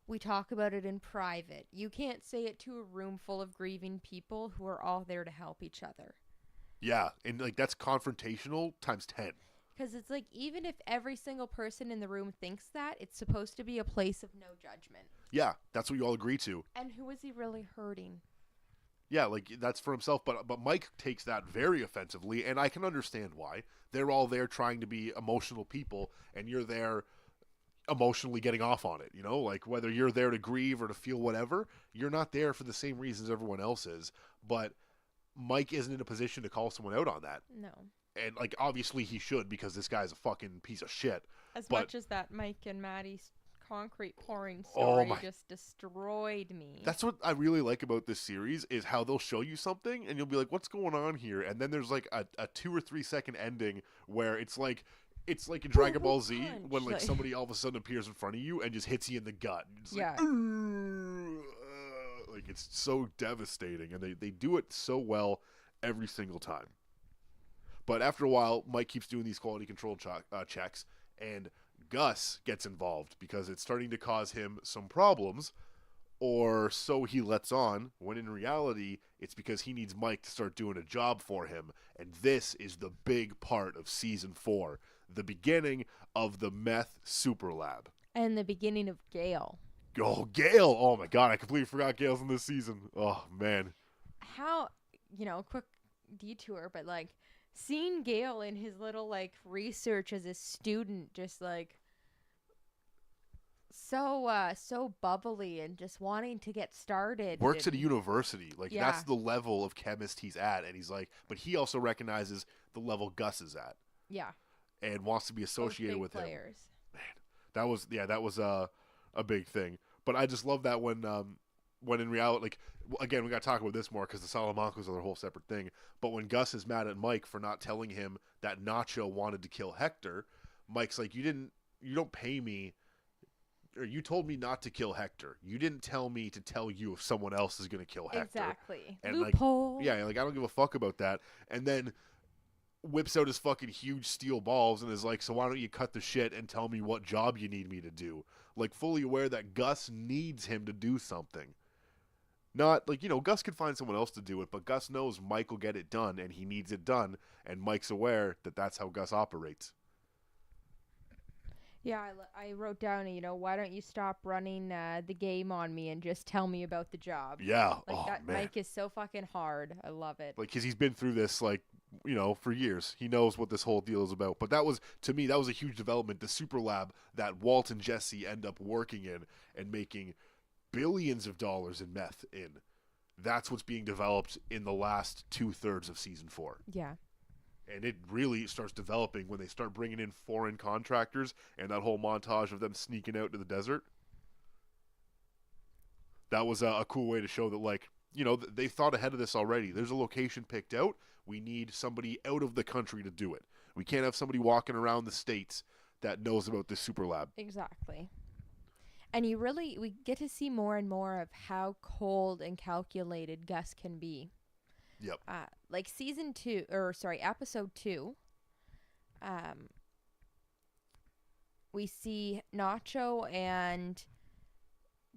We talk about it in private. You can't say it to a room full of grieving people who are all there to help each other. Yeah, and that's confrontational times 10. Because it's like, even if every single person in the room thinks that, it's supposed to be a place of no judgment. Yeah, that's what you all agree to. And who is he really hurting? Yeah, that's for himself, but Mike takes that very offensively, and I can understand why. They're all there trying to be emotional people, and you're there emotionally getting off on it, whether you're there to grieve or to feel whatever, you're not there for the same reasons everyone else is. But Mike isn't in a position to call someone out on that. No. And obviously he should, because this guy's a fucking piece of shit. As much as that Mike and Maddie's concrete pouring story just destroyed me. That's what I really like about this series, is how they'll show you something and you'll be like, what's going on here? And then there's a 2 or 3 second ending where it's like in Dragon Ball Z when somebody all of a sudden appears in front of you and just hits you in the gut. It's it's so devastating, and they do it so well every single time. But after a while, Mike keeps doing these quality control checks, and Gus gets involved because it's starting to cause him some problems, or so he lets on, when in reality, it's because he needs Mike to start doing a job for him. And this is the big part of Season 4. The beginning of the meth super lab. And the beginning of Gale. Oh, Gale. Oh, my God. I completely forgot Gale's in this season. Oh, man. How, quick detour, but, seeing Gale in his little, research as a student, just, so bubbly and just wanting to get started. Works at a university. That's the level of chemist he's at. And he's but he also recognizes the level Gus is at. Yeah. And wants to be associated with players. Him. Man, that was a big thing. But I just love that when in reality, again, we got to talk about this more because the Salamancos are their whole separate thing. But when Gus is mad at Mike for not telling him that Nacho wanted to kill Hector, Mike's like, you don't pay me, or you told me not to kill Hector. You didn't tell me to tell you if someone else is going to kill Hector. Exactly. And loophole. I don't give a fuck about that. And then whips out his fucking huge steel balls and is like, so why don't you cut the shit and tell me what job you need me to do? Fully aware that Gus needs him to do something. Not like, Gus could find someone else to do it, but Gus knows Mike will get it done, and he needs it done, and Mike's aware that that's how Gus operates. Yeah, I wrote down, why don't you stop running the game on me and just tell me about the job? Yeah. Like, oh, that man. Mike is so fucking hard. I love it. Like, because he's been through this, like, for years. He knows what this whole deal is about. But to me, that was a huge development. The super lab that Walt and Jesse end up working in and making billions of dollars in meth in. That's what's being developed in the last 2/3 of season 4. Yeah. And it really starts developing when they start bringing in foreign contractors and that whole montage of them sneaking out to the desert. That was a cool way to show that, like, they thought ahead of this already. There's a location picked out. We need somebody out of the country to do it. We can't have somebody walking around the States that knows about this super lab. Exactly. And we get to see more and more of how cold and calculated Gus can be. Yep. Like episode 2, we see Nacho and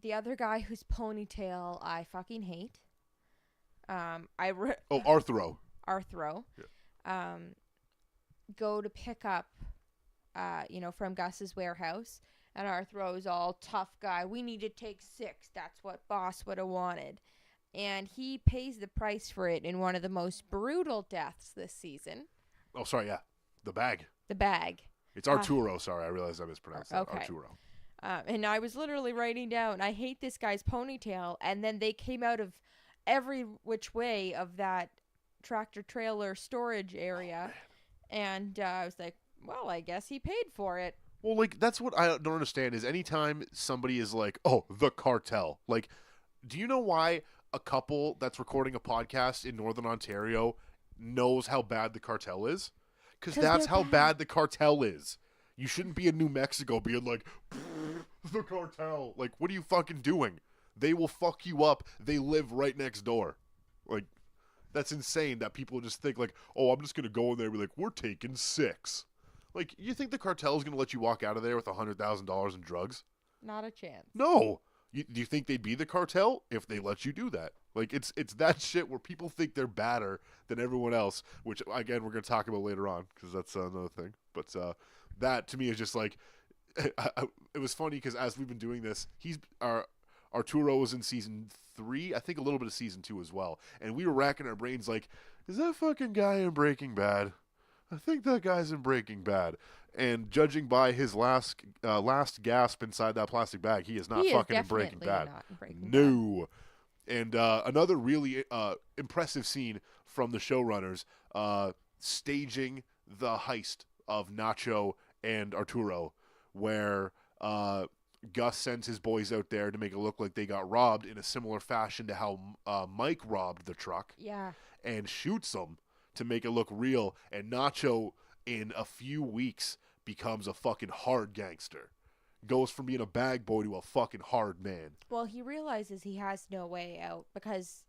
the other guy whose ponytail I fucking hate. Arthro. Arthro. Yeah. Go to pick up, from Gus's warehouse. And Arthro's all tough guy. We need to take 6. That's what boss would have wanted. And he pays the price for it in one of the most brutal deaths this season. Oh, sorry, yeah. The bag. The bag. It's Arturo, sorry. I realized I mispronounced that. Okay. Arturo. And I was literally writing down, I hate this guy's ponytail. And then they came out of every which way of that tractor trailer storage area. And I was like, well, I guess he paid for it. Well, like, that's what I don't understand is anytime somebody is like, oh, the cartel. Like, do you know why a couple that's recording a podcast in Northern Ontario knows how bad the cartel is? Because that's how bad the cartel is. You shouldn't be in New Mexico being like, the cartel. Like, what are you fucking doing? They will fuck you up. They live right next door. Like, that's insane that people just think like, oh, I'm just going to go in there and be like, we're taking 6. Like, you think the cartel is going to let you walk out of there with $100,000 in drugs? Not a chance. No. Do you think they'd be the cartel if they let you do that? Like, it's that shit where people think they're badder than everyone else, which, again, we're going to talk about later on because that's another thing. But that, to me, is just like, it was funny because as we've been doing this, Arturo was in season 3, I think a little bit of season 2 as well. And we were racking our brains like, is that fucking guy in Breaking Bad? I think that guy's in Breaking Bad. And judging by his last gasp inside that plastic bag, he is not fucking in Breaking Bad. Not in Breaking No. Bad. And another really impressive scene from the showrunners staging the heist of Nacho and Arturo, where Gus sends his boys out there to make it look like they got robbed in a similar fashion to how Mike robbed the truck. Yeah. And shoots them to make it look real, and Nacho in a few weeks becomes a fucking hard gangster. Goes from being a bag boy to a fucking hard man. Well, he realizes he has no way out because,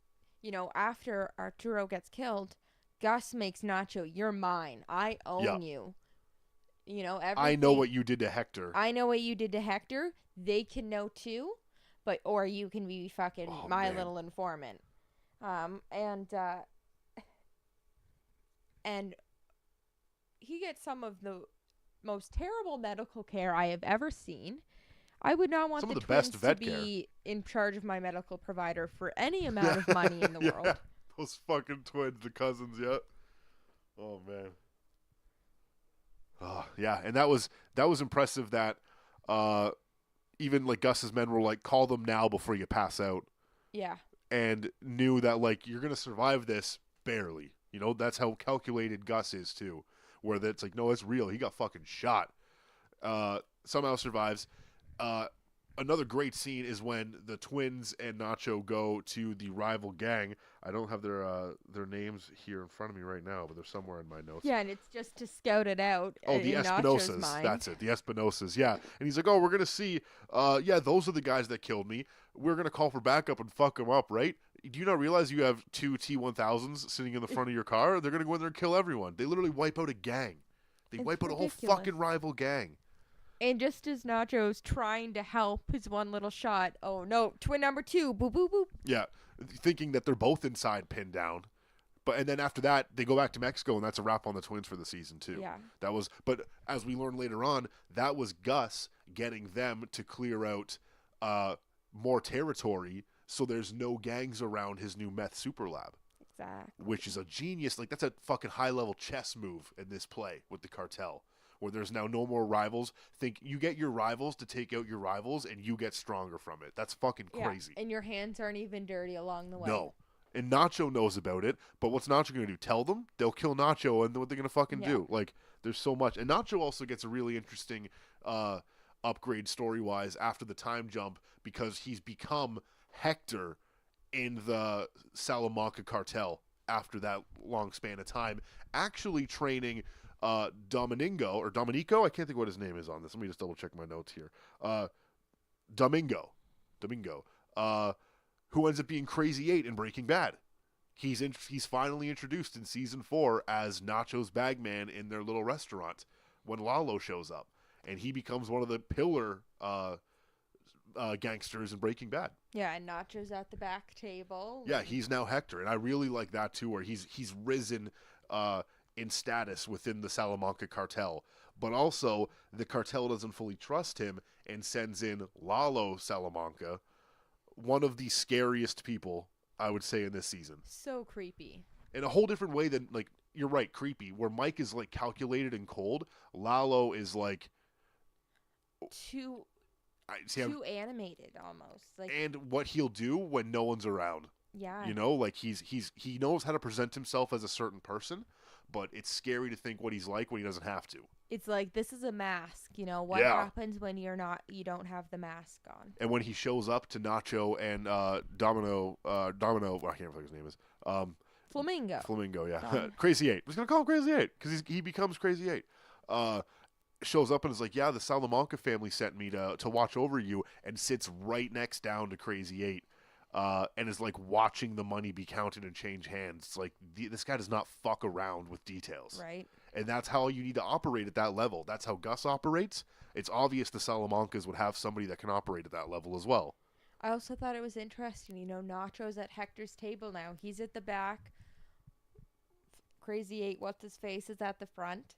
after Arturo gets killed, Gus makes Nacho, you're mine. I own you. I know what you did to Hector. I know what you did to Hector. They can know too, or you can be fucking my little informant. And he gets some of the most terrible medical care I have ever seen. I would not want the twins to be in charge of my medical provider for any amount of money in the world. Those fucking twins, the cousins, yeah. Oh, man. Oh, yeah, and that was impressive that even, like, Gus's men were like, call them now before you pass out. Yeah. And knew that, like, you're going to survive this barely. That's how calculated Gus is, too. Where it's like, no, it's real. He got fucking shot. Somehow survives. Another great scene is when the twins and Nacho go to the rival gang. I don't have their names here in front of me right now, but they're somewhere in my notes. Yeah, and it's just to scout it out. Oh, the Espinosas. That's it. The Espinosas. Yeah. And he's like, oh, we're going to see. Those are the guys that killed me. We're going to call for backup and fuck them up, right? Do you not realize you have 2 T-1000s sitting in the front of your car? They're going to go in there and kill everyone. They literally wipe out a gang. They wipe out a whole fucking rival gang. And just as Nacho's trying to help his one little shot, oh no, twin number 2, boop, boop, boop. Yeah, thinking that they're both inside pinned down. And then after that, they go back to Mexico, and that's a wrap on the Twins for the season, too. Yeah. But as we learn later on, that was Gus getting them to clear out more territory so there's no gangs around his new meth super lab. Exactly. Which is a genius. Like, that's a fucking high-level chess move in this play with the cartel, where there's now no more rivals. You get your rivals to take out your rivals, and you get stronger from it. That's fucking crazy. And your hands aren't even dirty along the way. No. And Nacho knows about it, but what's Nacho going to do? Tell them? They'll kill Nacho, and what they're going to fucking do. Like, there's so much. And Nacho also gets a really interesting upgrade story-wise after the time jump, because he's become Hector in the Salamanca cartel after that long span of time, actually training Dominico, I can't think what his name is on this. Let me just double-check my notes here. Domingo. Who ends up being Crazy 8 in Breaking Bad. He's finally introduced in season 4 as Nacho's bagman in their little restaurant when Lalo shows up, and he becomes one of the pillar gangsters in Breaking Bad. Yeah, and Nacho's at the back table. Yeah, he's now Hector, and I really like that too, where he's risen in status within the Salamanca cartel, but also the cartel doesn't fully trust him and sends in Lalo Salamanca, one of the scariest people, I would say, in this season. So creepy. In a whole different way than, like, you're right, creepy. Where Mike is, like, calculated and cold, Lalo is, like... Too animated, almost. Like, and what he'll do when no one's around. Yeah. You know, like, he knows how to present himself as a certain person, but it's scary to think what he's like when he doesn't have to. It's like, this is a mask, you know, what happens when you don't have the mask on. And when he shows up to Nacho and Domino, I can't remember what his name is. Flamingo, yeah. Crazy 8. I was going to call him Crazy 8, because he becomes Crazy 8. Shows up and is like, yeah, the Salamanca family sent me to watch over you, and sits right next down to Crazy 8. And is like watching the money be counted and change hands. It's like, this guy does not fuck around with details. Right. And that's how you need to operate at that level. That's how Gus operates. It's obvious the Salamancas would have somebody that can operate at that level as well. I also thought it was interesting, you know, Nacho's at Hector's table now. He's at the back. Crazy 8, what's his face, is at the front.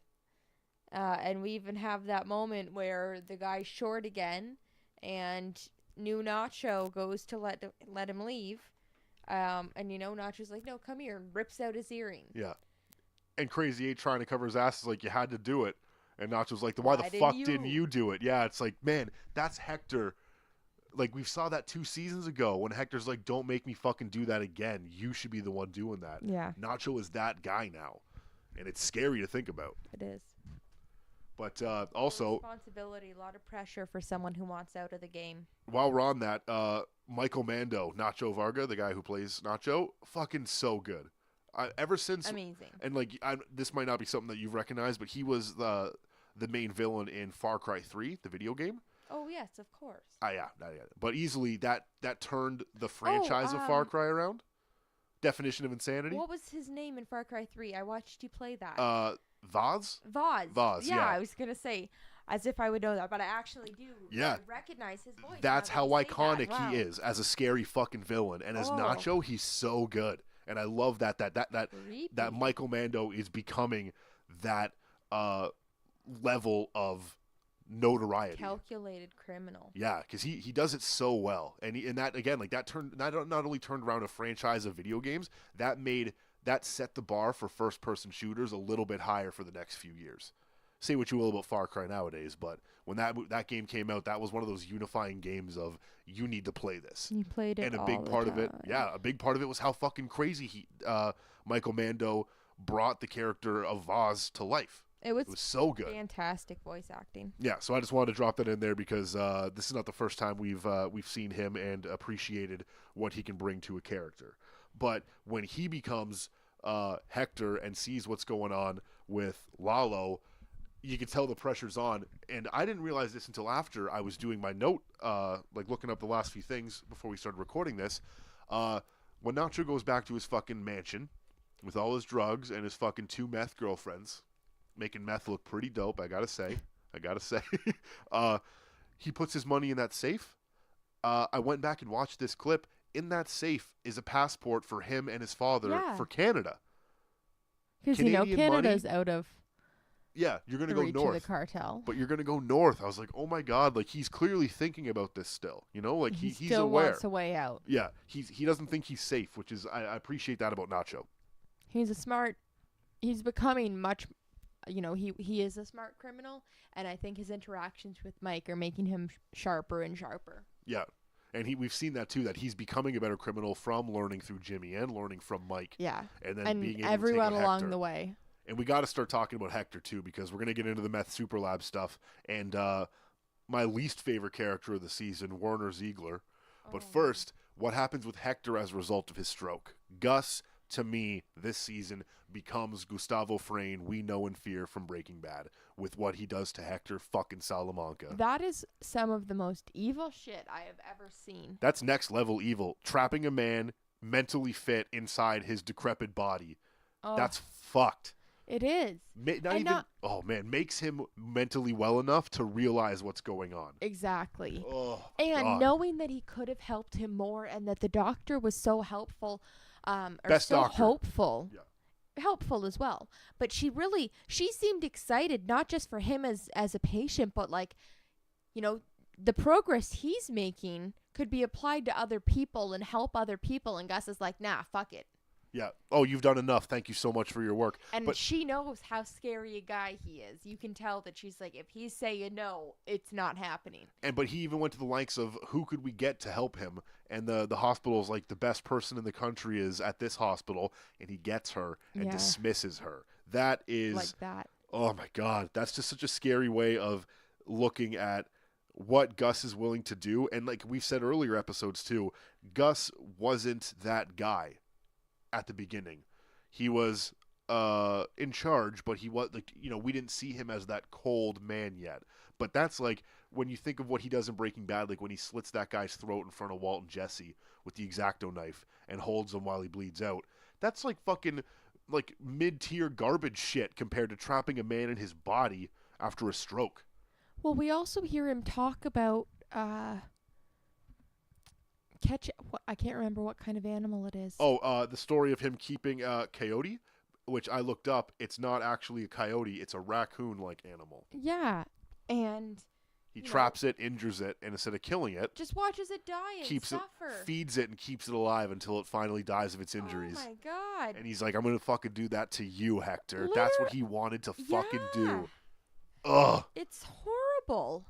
And we even have that moment where the guy's short again, and new Nacho goes to let him leave. And, you know, Nacho's like, no, come here, and rips out his earring. Yeah. And Crazy 8 trying to cover his ass is like, you had to do it. And Nacho's like, why the fuck didn't you do it? Yeah, it's like, man, that's Hector. Like, we saw that 2 seasons ago when Hector's like, don't make me fucking do that again. You should be the one doing that. Yeah. Nacho is that guy now. And it's scary to think about. It is. But also... responsibility, a lot of pressure for someone who wants out of the game. While we're on that, Michael Mando, Nacho Varga, the guy who plays Nacho, fucking so good. Ever since... Amazing. And, like, this might not be something that you've recognized, but he was the main villain in Far Cry 3, the video game. Oh, yes, of course. Yeah. But easily, that turned the franchise of Far Cry around. Definition of Insanity. What was his name in Far Cry 3? I watched you play that. Vaz? Vaz, yeah. I was going to say, as if I would know that, but I actually do. Yeah. I recognize his voice. That's how iconic he is as a scary fucking villain. And as Nacho, he's so good. And I love that Michael Mando is becoming that level of notoriety. Calculated criminal. Yeah, because he does it so well. And that, again, like, that not only turned around a franchise of video games, that set the bar for first-person shooters a little bit higher for the next few years. Say what you will about Far Cry nowadays, but when that game came out, that was one of those unifying games of, you need to play this. You played it, and a big part of it, was how fucking crazy Michael Mando brought the character of Vaz to life. It was so good. Fantastic voice acting. Yeah, so I just wanted to drop that in there because this is not the first time we've seen him and appreciated what he can bring to a character. But when he becomes Hector and sees what's going on with Lalo, you can tell the pressure's on. And I didn't realize this until after I was doing my note, like looking up the last few things before we started recording this. When Nacho goes back to his fucking mansion with all his drugs and his fucking 2 meth girlfriends, making meth look pretty dope, I gotta say. I gotta say. He puts his money in that safe. I went back and watched this clip. In that safe is a passport for him and his father for Canada. Because, Canada's out of yeah, you're going to go reach north. of the cartel. But you're going to go north. I was like, oh my God, like he's clearly thinking about this still. Like he he's still aware. wants a way out. Yeah, he doesn't think he's safe, which is, I appreciate that about Nacho. He's becoming much, he is a smart criminal, and I think his interactions with Mike are making him sharper and sharper. Yeah. And we've seen that too, that he's becoming a better criminal from learning through Jimmy and learning from Mike. Yeah. And then being able everyone to take along Hector. the way. And we got to start talking about Hector too, because we're going to get into the Meth Super Lab stuff. And my least favorite character of the season, Werner Ziegler. But first, what happens with Hector as a result of his stroke? Gus, to me, this season becomes Gustavo Fring we know and fear from Breaking Bad with what he does to Hector fucking Salamanca. That is some of the most evil shit I have ever seen. That's next level evil. Trapping a man mentally fit inside his decrepit body. Oh, that's fucked. It is. Makes him mentally well enough to realize what's going on. Exactly. Oh, and God. Knowing that he could have helped him more and that the doctor was so helpful, Best doctor. hopeful. Yeah. Helpful as well. But she seemed excited, not just for him as a patient, but the progress he's making could be applied to other people and help other people. And Gus is like, nah, fuck it. Yeah. Oh, you've done enough. Thank you so much for your work. And she knows how scary a guy he is. You can tell that she's like, if he's saying no, it's not happening. But he even went to the lengths of who could we get to help him? And the hospital's like, the best person in the country is at this hospital, and he gets her and dismisses her. That is like that. Oh my God. That's just such a scary way of looking at what Gus is willing to do. And like we've said earlier episodes too, Gus wasn't that guy at the beginning. He was in charge, but he was we didn't see him as that cold man yet. But that's like when you think of what he does in Breaking Bad, like when he slits that guy's throat in front of Walt and Jesse with the X-Acto knife and holds him while he bleeds out. That's like fucking like mid-tier garbage shit compared to trapping a man in his body after a stroke. Well, we also hear him talk about I can't remember what kind of animal it is. Oh, the story of him keeping a coyote, which I looked up. It's not actually a coyote. It's a raccoon-like animal. Yeah, and he traps it, injures it, and instead of killing it, just watches it die and suffer. Feeds it and keeps it alive until it finally dies of its injuries. Oh my God. And he's like, I'm going to fucking do that to you, Hector. That's what he wanted to fucking do. Ugh. It's horrible.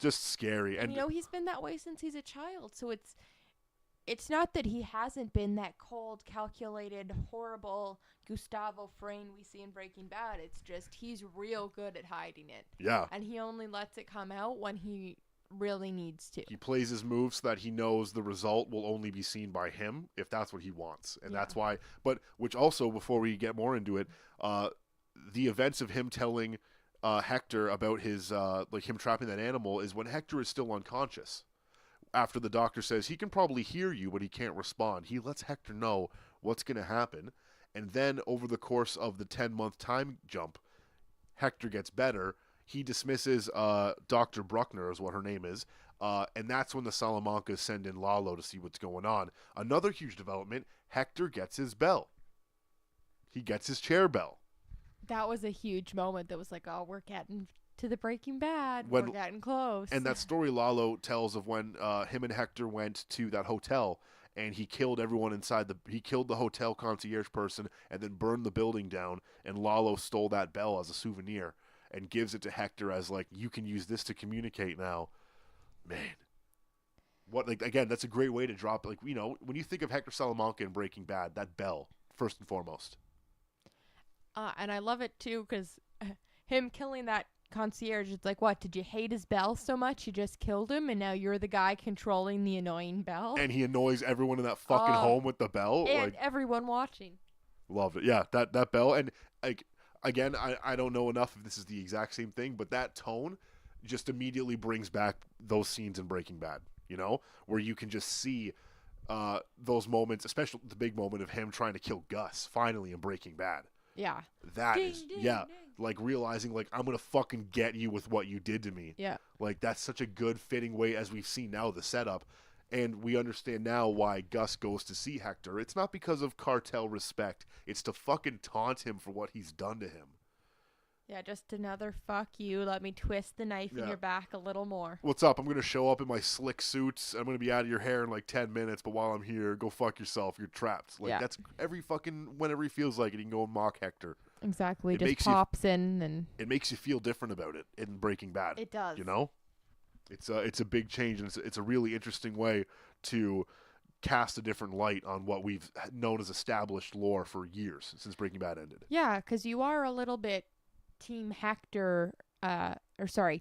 Just scary. And he's been that way since he's a child, so it's not that he hasn't been that cold, calculated, horrible Gustavo Fring we see in Breaking Bad. It's just he's real good at hiding it. Yeah. And he only lets it come out when he really needs to. He plays his moves so that he knows the result will only be seen by him if that's what he wants. And that's why, which also, before we get more into it, the events of him telling Hector about his, him trapping that animal is when Hector is still unconscious. After the doctor says he can probably hear you, but he can't respond. He lets Hector know what's going to happen. And then over the course of the 10-month time jump, Hector gets better. He dismisses Dr. Bruckner is what her name is. And that's when the Salamancas send in Lalo to see what's going on. Another huge development, Hector gets his bell. He gets his chair bell. That was a huge moment that was like, oh, we're getting to the Breaking Bad. We're getting close. And that story Lalo tells of when him and Hector went to that hotel and he killed everyone inside he killed the hotel concierge person and then burned the building down, and Lalo stole that bell as a souvenir and gives it to Hector as like, you can use this to communicate now. Man. Again, that's a great way to drop, when you think of Hector Salamanca in Breaking Bad, that bell, first and foremost. And I love it too, because him killing that concierge, it's like, what, did you hate his bell so much you just killed him and now you're the guy controlling the annoying bell? And he annoys everyone in that fucking home with the bell. And everyone watching. Loved it. Yeah, that bell. And again, I don't know enough if this is the exact same thing, but that tone just immediately brings back those scenes in Breaking Bad, where you can just see those moments, especially the big moment of him trying to kill Gus finally in Breaking Bad. Yeah. That Ding, is, ding, yeah, ding. like realizing like I'm gonna fucking get you with what you did to me. Yeah. Like that's such a good fitting way, as we've seen now the setup, and we understand now why Gus goes to see Hector. It's not because of cartel respect. It's to fucking taunt him for what he's done to him. Yeah, just another fuck you. Let me twist the knife in Yeah. your back a little more. What's up? I'm gonna show up in my slick suits. I'm gonna be out of your hair in like 10 minutes. But while I'm here, go fuck yourself. You're trapped. Like Yeah. that's every fucking whenever he feels like it, he can go and mock Hector. Exactly. It Just makes you- pops in and It makes you feel different about it in Breaking Bad. it does. You know, it's a big change, and it's a really interesting way to cast a different light on what we've known as established lore for years since Breaking Bad ended. Yeah, because you are a little bit Team Hector,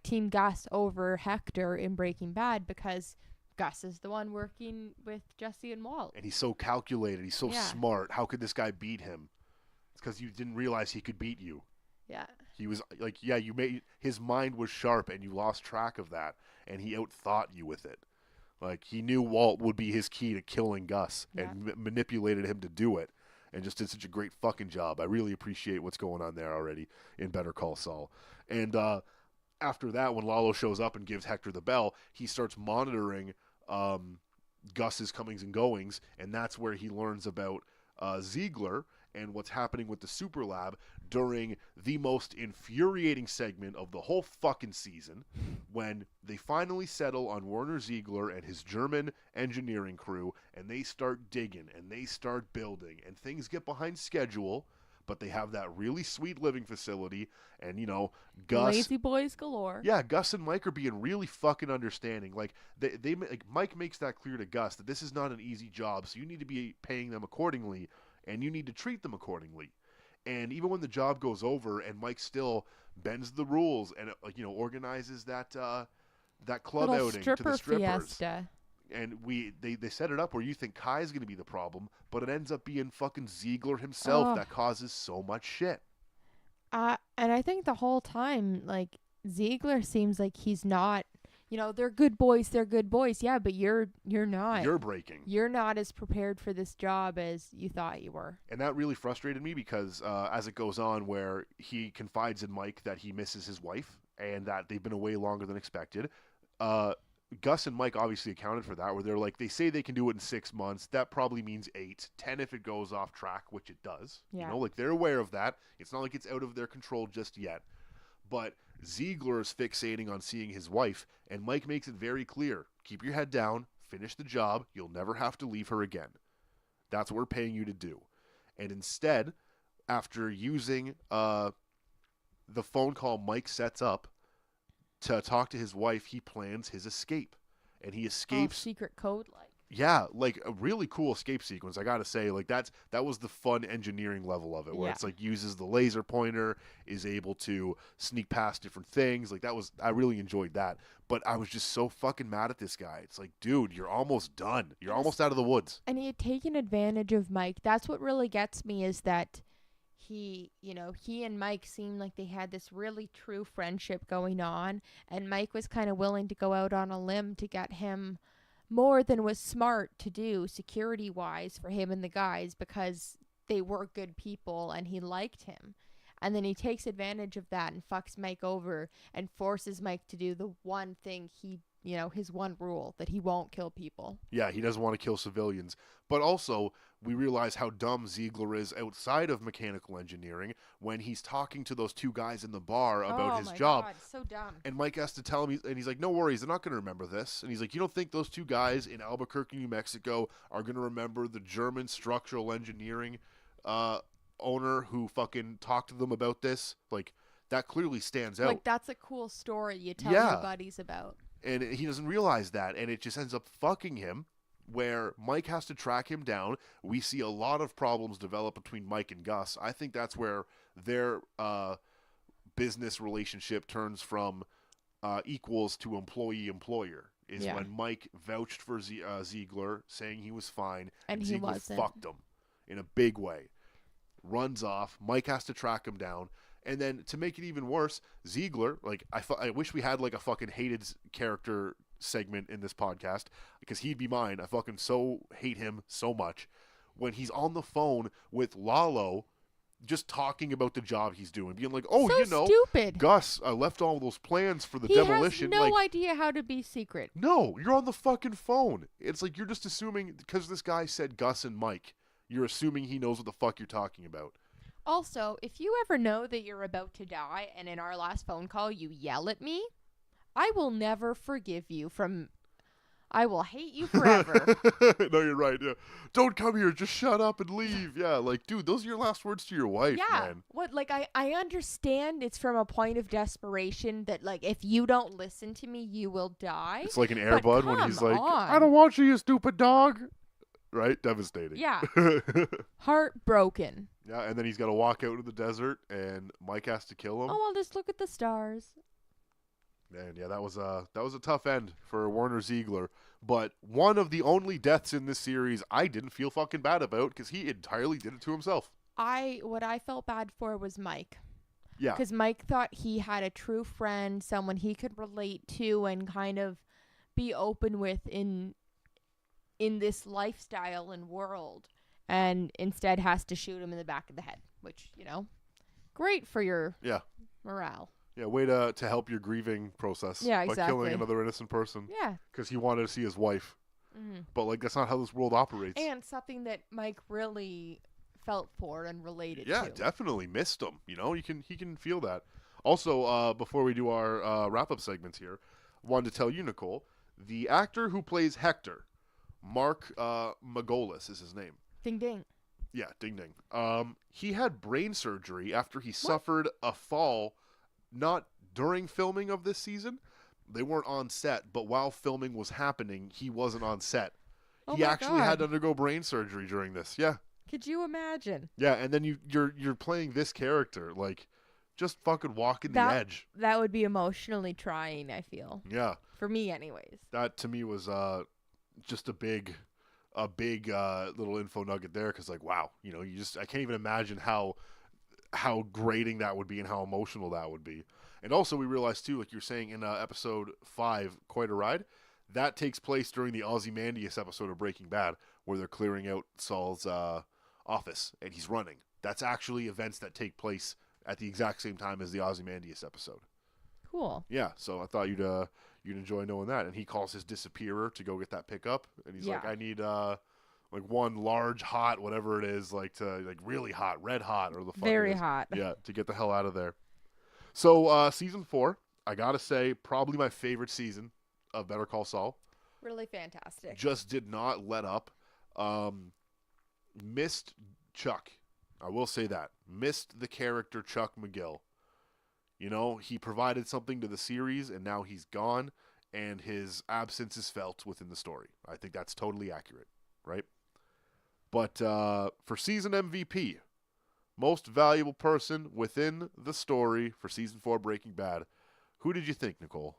Team Gus over Hector in Breaking Bad because Gus is the one working with Jesse and Walt. And he's so calculated. He's so Yeah. smart. How could this guy beat him? It's because you didn't realize he could beat you. Yeah. He was like, yeah, his mind was sharp, and you lost track of that, and he outthought you with it. Like he knew Walt would be his key to killing Gus, and manipulated him to do it, and just did such a great fucking job. I really appreciate what's going on there already in Better Call Saul. And after that, when Lalo shows up and gives Hector the bell, he starts monitoring Gus's comings and goings, and that's where he learns about Ziegler and what's happening with the Super Lab during the most infuriating segment of the whole fucking season, when they finally settle on Werner Ziegler and his German engineering crew, and they start digging and they start building, and things get behind schedule, but they have that really sweet living facility, and you know, Gus, Lazy boys galore. yeah, Gus and Mike are being really fucking understanding. Like they like Mike makes that clear to Gus that this is not an easy job, so you need to be paying them accordingly, and you need to treat them accordingly. And even when the job goes over, and Mike still bends the rules and organizes that club Little outing to the stripper strippers. fiesta. And they set it up where you think Kai's going to be the problem, but it ends up being fucking Ziegler himself that causes so much shit. And I think the whole time, like, Ziegler seems like he's not, they're good boys, yeah, but you're not. You're breaking. You're not as prepared for this job as you thought you were. And that really frustrated me because as it goes on, where he confides in Mike that he misses his wife and that they've been away longer than expected, Gus and Mike obviously accounted for that, where they're like, they say they can do it in 6 months. That probably means 8, 10 if it goes off track, which it does. Yeah. Like they're aware of that. It's not like it's out of their control just yet. But Ziegler is fixating on seeing his wife, and Mike makes it very clear. Keep your head down, finish the job, you'll never have to leave her again. That's what we're paying you to do. And instead, after using the phone call Mike sets up to talk to his wife, he plans his escape. And he escapes. Secret code, like. Yeah, like a really cool escape sequence. I gotta say, like that was the fun engineering level of it, where it's like uses the laser pointer, is able to sneak past different things. Like I really enjoyed that. But I was just so fucking mad at this guy. It's like, dude, you're almost done. You're almost out of the woods. And he had taken advantage of Mike. That's what really gets me, is that he and Mike seemed like they had this really true friendship going on, and Mike was kind of willing to go out on a limb to get him more than was smart to do security-wise for him and the guys, because they were good people and he liked him. And then he takes advantage of that and fucks Mike over and forces Mike to do the one thing his one rule, that he won't kill people. Yeah, he doesn't want to kill civilians. But also, we realize how dumb Ziegler is outside of mechanical engineering when he's talking to those 2 guys in the bar about his job. God, so dumb. And Mike has to tell him, and he's like, no worries, they're not going to remember this. And he's like, you don't think those 2 guys in Albuquerque, New Mexico are going to remember the German structural engineering owner who fucking talked to them about this? Like, that clearly stands out. Like, that's a cool story you tell your buddies about. And he doesn't realize that, and it just ends up fucking him, where Mike has to track him down. We see a lot of problems develop between Mike and Gus. I think that's where their business relationship turns from equals to employee-employer, is when Mike vouched for Ziegler, saying he was fine, and Ziegler fucked him in a big way. Runs off. Mike has to track him down. And then to make it even worse, Ziegler, like I wish we had like a fucking hated character segment in this podcast, because he'd be mine. I fucking so hate him so much. When he's on the phone with Lalo, just talking about the job he's doing, being like, oh, So stupid. Gus, I left all those plans for the He demolition. has no like, idea how to be secret. no, you're on the fucking phone. It's like you're just assuming because this guy said Gus and Mike, you're assuming he knows what the fuck you're talking about. Also, if you ever know that you're about to die and in our last phone call you yell at me, I will never forgive you I will hate you forever. No, you're right. Yeah. Don't come here. Just shut up and leave. Yeah, like, dude, those are your last words to your wife, Yeah. man. What, like, I understand it's from a point of desperation that, like, if you don't listen to me, you will die. It's like an But Airbud when he's like, come on. I don't want you, you stupid dog. Right? Devastating. Yeah. Heartbroken. Yeah, and then he's got to walk out into the desert, and Mike has to kill him. Oh, I'll just look at the stars. And yeah, that was a tough end for Werner Ziegler. But one of the only deaths in this series I didn't feel fucking bad about because he entirely did it to himself. What I felt bad for was Mike. Yeah. Because Mike thought he had a true friend, someone he could relate to and kind of be open with in this lifestyle and world, and instead has to shoot him in the back of the head, which, great for your morale. Yeah, way to help your grieving process. Yeah, By exactly. killing another innocent person. Yeah. Because he wanted to see his wife. Mm-hmm. But, like, that's not how this world operates. And something that Mike really felt for and related to. Yeah, definitely missed him. He can feel that. Also, before we do our wrap-up segments here, wanted to tell you, Nicole, the actor who plays Hector, Mark Magolis is his name. Ding ding. Yeah, ding ding. He had brain surgery after he suffered a fall, not during filming of this season. They weren't on set, but while filming was happening, he wasn't on set. Oh He my actually God. had to undergo brain surgery during this. Yeah. Could you imagine? Yeah, and then you're playing this character, like, just fucking walking the edge. That would be emotionally trying, I feel. Yeah. For me, anyways. That to me was just a big little info nugget there, because, like, wow, I can't even imagine how grating that would be and how emotional that would be. And also we realized too, like you're saying in episode 5, Quite a Ride, that takes place during the Ozymandias episode of Breaking Bad, where they're clearing out Saul's office and he's running. That's actually events that take place at the exact same time as the Ozymandias episode. Cool. Yeah, so I thought you'd enjoy knowing that. And he calls his disappearer to go get that pickup, and he's like, I need like one large hot whatever it is, like to like really hot, red hot, or the fuck Very it is. hot. Yeah, to get the hell out of there. So season 4, I gotta say, probably my favorite season of Better Call Saul. Really fantastic. Just did not let up. Missed Chuck. I will say that. Missed the character Chuck McGill. He provided something to the series, and now he's gone, and his absence is felt within the story. I think that's totally accurate, right? But for season MVP, most valuable person within the story for season 4 Breaking Bad, who did you think, Nicole?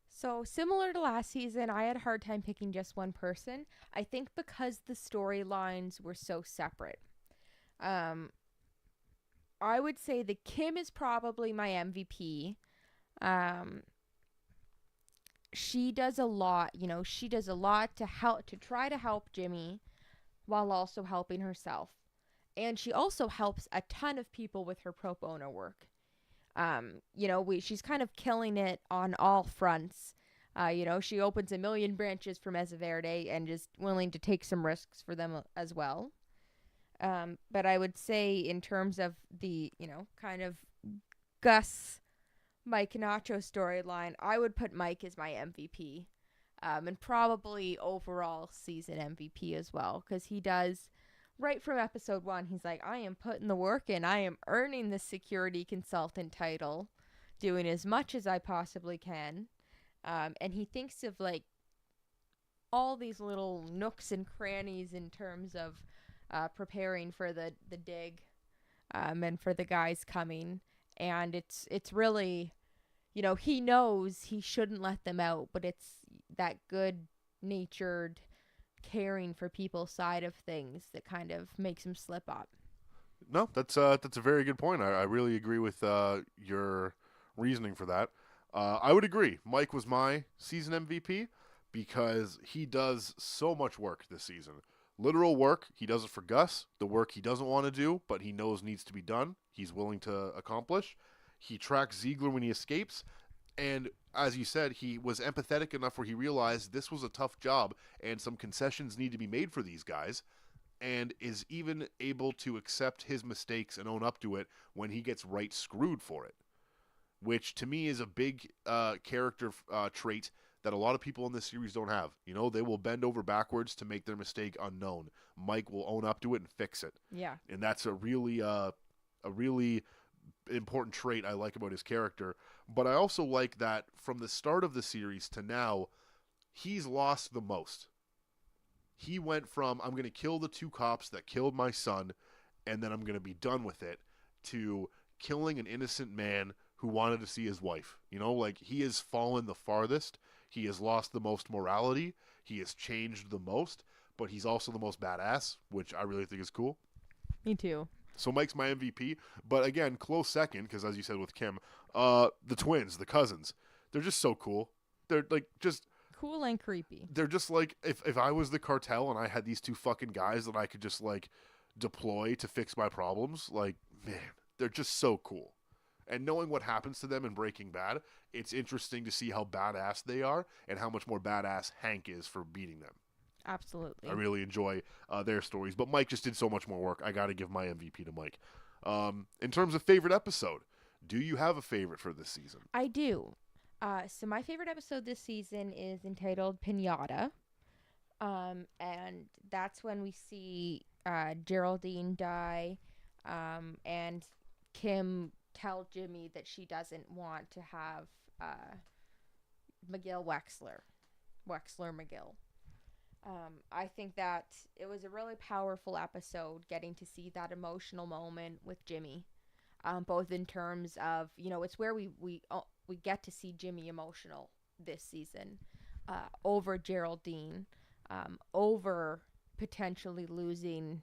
So similar to last season, I had a hard time picking just one person. I think because the storylines were so separate. I would say that Kim is probably my MVP. She does a lot, she does a lot to try to help Jimmy while also helping herself. And she also helps a ton of people with her pro bono work. She's kind of killing it on all fronts. She opens a million branches for Mesa Verde and just willing to take some risks for them as well. But I would say in terms of the, kind of Gus, Mike Nacho storyline, I would put Mike as my MVP. And probably overall season MVP as well. Because he does, right from episode 1, he's like, I am putting the work in. I am earning the security consultant title. Doing as much as I possibly can. And he thinks of, like, all these little nooks and crannies in terms of preparing for the dig and for the guys coming. And it's really, he knows he shouldn't let them out, but it's that good-natured caring for people side of things that kind of makes him slip up. No, that's a very good point. I really agree with your reasoning for that. I would agree. Mike was my season MVP because he does so much work this season. Literal work, he does it for Gus. The work he doesn't want to do, but he knows needs to be done, he's willing to accomplish. He tracks Ziegler when he escapes. And as you said, he was empathetic enough where he realized this was a tough job and some concessions need to be made for these guys, and is even able to accept his mistakes and own up to it when he gets right screwed for it, which to me is a big character trait that a lot of people in this series don't have. You know, they will bend over backwards to make their mistake unknown. Mike will own up to it and fix it. Yeah. And that's a really important trait I like about his character. But I also like that from the start of the series to now, he's lost the most. He went from, I'm going to kill the 2 cops that killed my son, and then I'm going to be done with it, to killing an innocent man who wanted to see his wife. You know, like, he has fallen the farthest. He has lost the most morality. He has changed the most, but he's also the most badass, which I really think is cool. Me too. So Mike's my MVP, but again, close second, because as you said with Kim, the twins, the cousins, they're just so cool. They're like just cool and creepy. They're just like, if I was the cartel and I had these 2 fucking guys that I could just like deploy to fix my problems, like, man, they're just so cool. And knowing what happens to them in Breaking Bad, it's interesting to see how badass they are and how much more badass Hank is for beating them. Absolutely. I really enjoy their stories. But Mike just did so much more work. I got to give my MVP to Mike. In terms of favorite episode, do you have a favorite for this season? I do. So my favorite episode this season is entitled Pinata. And that's when we see Geraldine die, and Kim tell Jimmy that she doesn't want to have Wexler McGill. I think that it was a really powerful episode, getting to see that emotional moment with Jimmy, both in terms of, you know, it's where we get to see Jimmy emotional this season, over Geraldine, over potentially losing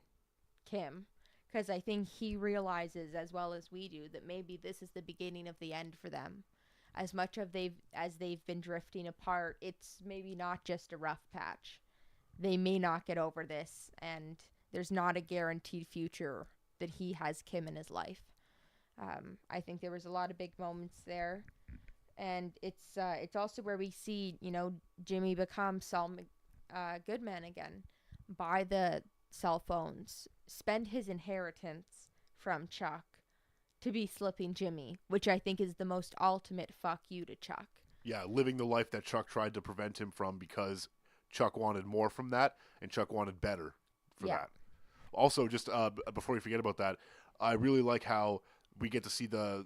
Kim. Because I think he realizes, as well as we do, that maybe this is the beginning of the end for them. As much as they've been drifting apart, it's maybe not just a rough patch. They may not get over this, and there's not a guaranteed future that he has Kim in his life. I think there was a lot of big moments there, and it's also where we see, you know, Jimmy become Saul Goodman again, buy the cell phones, spend his inheritance from Chuck to be slipping Jimmy, which I think is the most ultimate fuck you to Chuck. Yeah, living the life that Chuck tried to prevent him from because Chuck wanted more from that, and Chuck wanted better for that. Also, just before we forget about that, I really like how we get to see the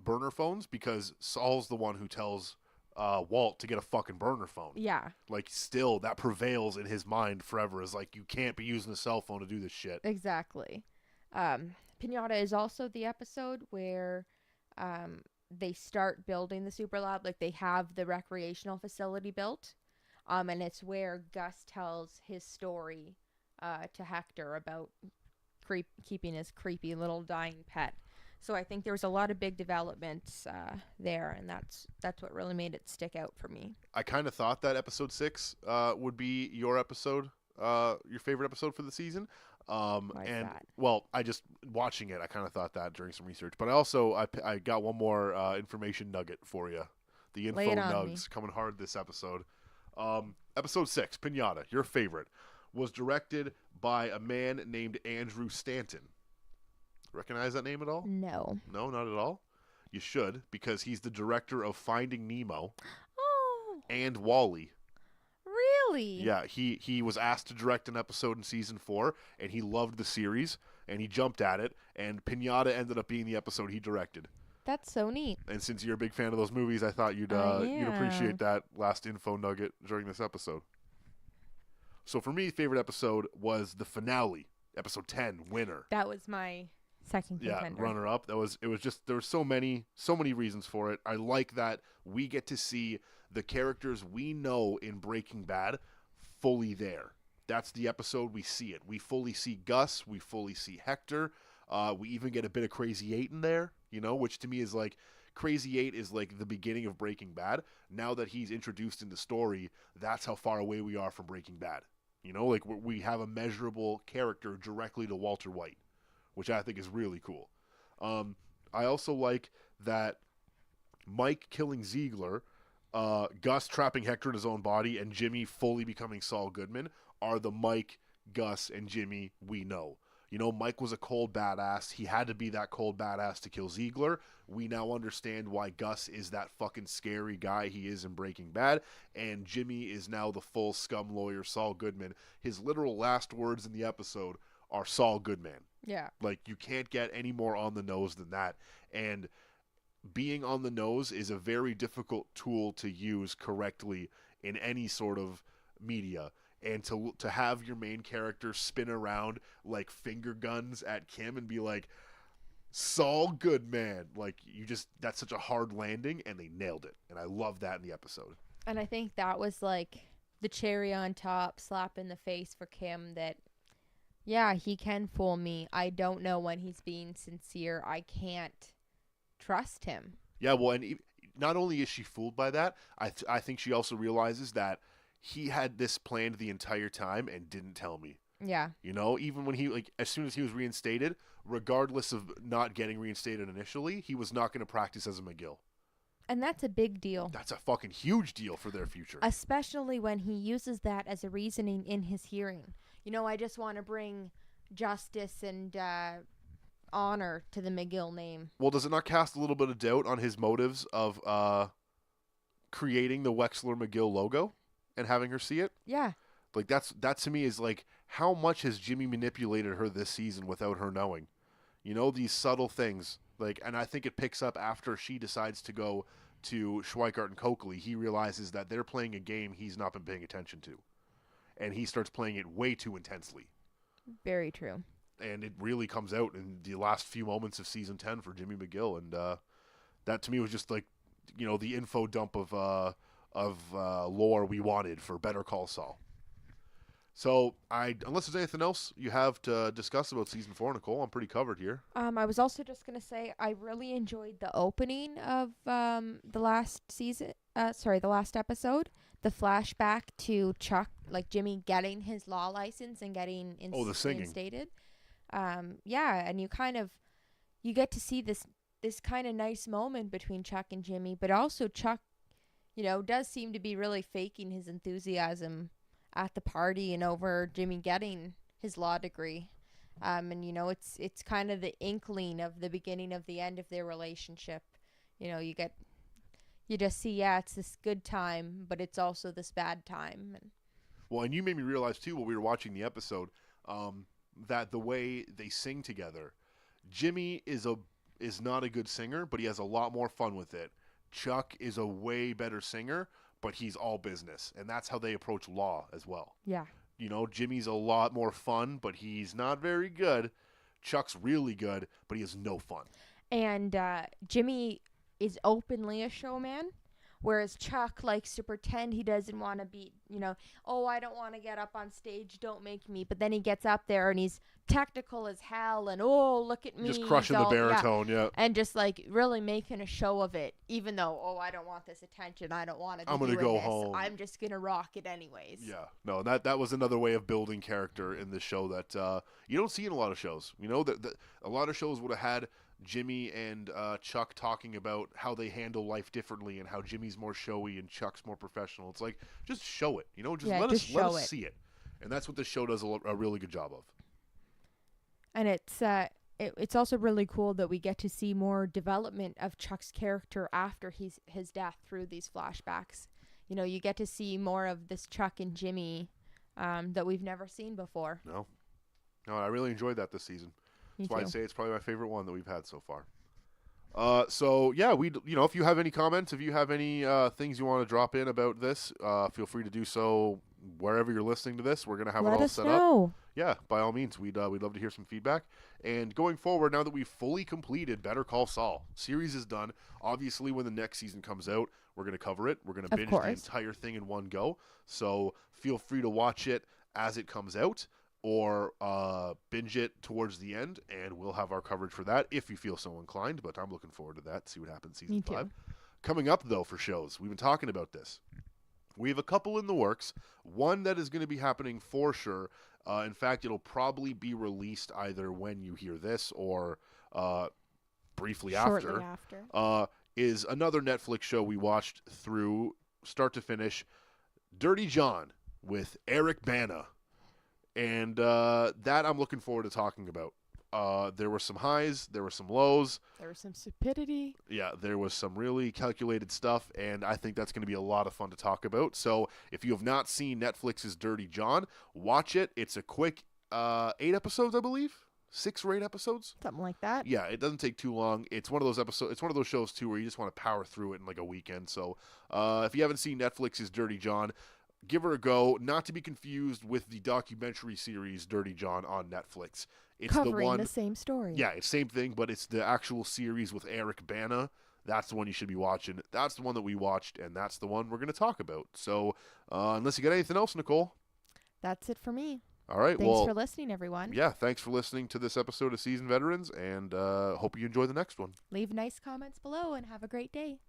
burner phones, because Saul's the one who tells Walt to get a fucking burner phone. Yeah. Like, still, that prevails in his mind forever, is like, you can't be using a cell phone to do this shit. Exactly. Pinata is also the episode where they start building the super lab. Like, they have the recreational facility built. And it's where Gus tells his story to Hector about keeping his creepy little dying pet. So I think there was a lot of big developments there, and that's what really made it stick out for me. I kind of thought that episode 6 would be your episode, your favorite episode for the season. Why is that? Well, I just watching it, I kind of thought that during some research. But I also I got one more information nugget for you. The info nugs coming hard this episode. Episode 6, Pinata, your favorite, was directed by a man named Andrew Stanton. Recognize that name at all? No. No, not at all? You should, because he's the director of Finding Nemo and WALL-E. Really? Yeah, he was asked to direct an episode in season 4, and he loved the series, and he jumped at it, and Pinata ended up being the episode he directed. That's so neat. And since you're a big fan of those movies, I thought you'd appreciate that last info nugget during this episode. So for me, favorite episode was the finale, episode 10, Winner. That was my second contender. Yeah, runner up. There were so many reasons for it. I like that we get to see the characters we know in Breaking Bad fully there. That's the episode we see it. We fully see Gus. We fully see Hector. We even get a bit of Crazy 8 in there, you know, which to me is like, Crazy 8 is like the beginning of Breaking Bad. Now that he's introduced in the story, that's how far away we are from Breaking Bad. You know, like we have a measurable character directly to Walter White, which I think is really cool. I also like that Mike killing Ziegler, Gus trapping Hector in his own body, and Jimmy fully becoming Saul Goodman are the Mike, Gus, and Jimmy we know. You know, Mike was a cold badass. He had to be that cold badass to kill Ziegler. We now understand why Gus is that fucking scary guy he is in Breaking Bad. And Jimmy is now the full scum lawyer, Saul Goodman. His literal last words in the episode are Saul Goodman. Yeah. Like, you can't get any more on the nose than that. And being on the nose is a very difficult tool to use correctly in any sort of media. And to have your main character spin around like finger guns at Kim and be like, Saul Goodman. Like, that's such a hard landing, and they nailed it. And I love that in the episode. And I think that was like the cherry on top, slap in the face for Kim that, yeah, he can fool me. I don't know when he's being sincere. I can't trust him. Yeah, well, and not only is she fooled by that, I think she also realizes that he had this planned the entire time and didn't tell me. Yeah. You know, even when as soon as he was reinstated, regardless of not getting reinstated initially, he was not going to practice as a McGill. And that's a big deal. That's a fucking huge deal for their future. Especially when he uses that as a reasoning in his hearing. You know, I just want to bring justice and honor to the McGill name. Well, does it not cast a little bit of doubt on his motives of creating the Wexler McGill logo and having her see it? Yeah. Like, that to me is like, how much has Jimmy manipulated her this season without her knowing? You know, these subtle things. Like, and I think it picks up after she decides to go to Schweikart and Coakley. He realizes that they're playing a game he's not been paying attention to. And he starts playing it way too intensely. Very true. And it really comes out in the last few moments of season 10 for Jimmy McGill. And that to me was just like, you know, the info dump of lore we wanted for Better Call Saul. So, unless there's anything else you have to discuss about season 4, Nicole, I'm pretty covered here. I was also just going to say I really enjoyed the opening of the last episode. The flashback to Chuck, like Jimmy getting his law license and getting the singing. Instated. Yeah, and you get to see this kind of nice moment between Chuck and Jimmy, but also Chuck, you know, does seem to be really faking his enthusiasm at the party and over Jimmy getting his law degree. And, you know, it's kind of the inkling of the beginning of the end of their relationship. You know, you just see, yeah, it's this good time, but it's also this bad time. Well, and you made me realize, too, while we were watching the episode, that the way they sing together, Jimmy is not a good singer, but he has a lot more fun with it. Chuck is a way better singer, but he's all business, and that's how they approach law as well. Yeah. You know, Jimmy's a lot more fun, but he's not very good. Chuck's really good, but he has no fun. And Jimmy is openly a showman, whereas Chuck likes to pretend he doesn't want to be, you know, oh, I don't want to get up on stage, don't make me. But then he gets up there and he's technical as hell and, oh, look at me. Just crushing the baritone, yeah. And just like really making a show of it, even though, oh, I don't want this attention. I don't want to I'm gonna go this. home. I'm just going to rock it anyways. Yeah. No, that was another way of building character in this show that you don't see in a lot of shows. You know, that a lot of shows would have had Jimmy and Chuck talking about how they handle life differently and how Jimmy's more showy and Chuck's more professional. It's like, just show it, you know, let us see it. And that's what this show does a really good job of. And it's also really cool that we get to see more development of Chuck's character after his death through these flashbacks. You know, you get to see more of this Chuck and Jimmy that we've never seen before. No, I really enjoyed that this season. That's why I say it's probably my favorite one that we've had so far. So yeah, if you have any comments, if you have any things you want to drop in about this, feel free to do so wherever you're listening to this. We're gonna have it all set up. Yeah, by all means, we'd love to hear some feedback. And going forward, now that we've fully completed Better Call Saul, series is done. Obviously, when the next season comes out, we're gonna cover it. We're gonna binge the entire thing in one go. So feel free to watch it as it comes out, or binge it towards the end, and we'll have our coverage for that if you feel so inclined. But I'm looking forward to that, see what happens season 5. Coming up, though, for shows, we've been talking about this. We have a couple in the works. One that is going to be happening for sure. In fact, it'll probably be released either when you hear this or briefly Shortly after. after. Is another Netflix show we watched through start to finish, Dirty John with Eric Bana. And that I'm looking forward to talking about. There were some highs, there were some lows. There was some stupidity. Yeah, there was some really calculated stuff, and I think that's going to be a lot of fun to talk about. So if you have not seen Netflix's Dirty John, watch it. It's a quick 8 episodes, I believe. 6 or 8 episodes. Something like that. Yeah, it doesn't take too long. It's one of those episodes. It's one of those shows too where you just want to power through it in like a weekend. So if you haven't seen Netflix's Dirty John, give her a go. Not to be confused with the documentary series Dirty John on Netflix. It's Covering the one. The same story. Yeah, it's same thing, but it's the actual series with Eric Bana. That's the one you should be watching. That's the one that we watched, and that's the one we're going to talk about. So unless you got anything else, Nicole. That's it for me. All right. Thanks for listening, everyone. Yeah, thanks for listening to this episode of Seasoned Veterans, and hope you enjoy the next one. Leave nice comments below and have a great day.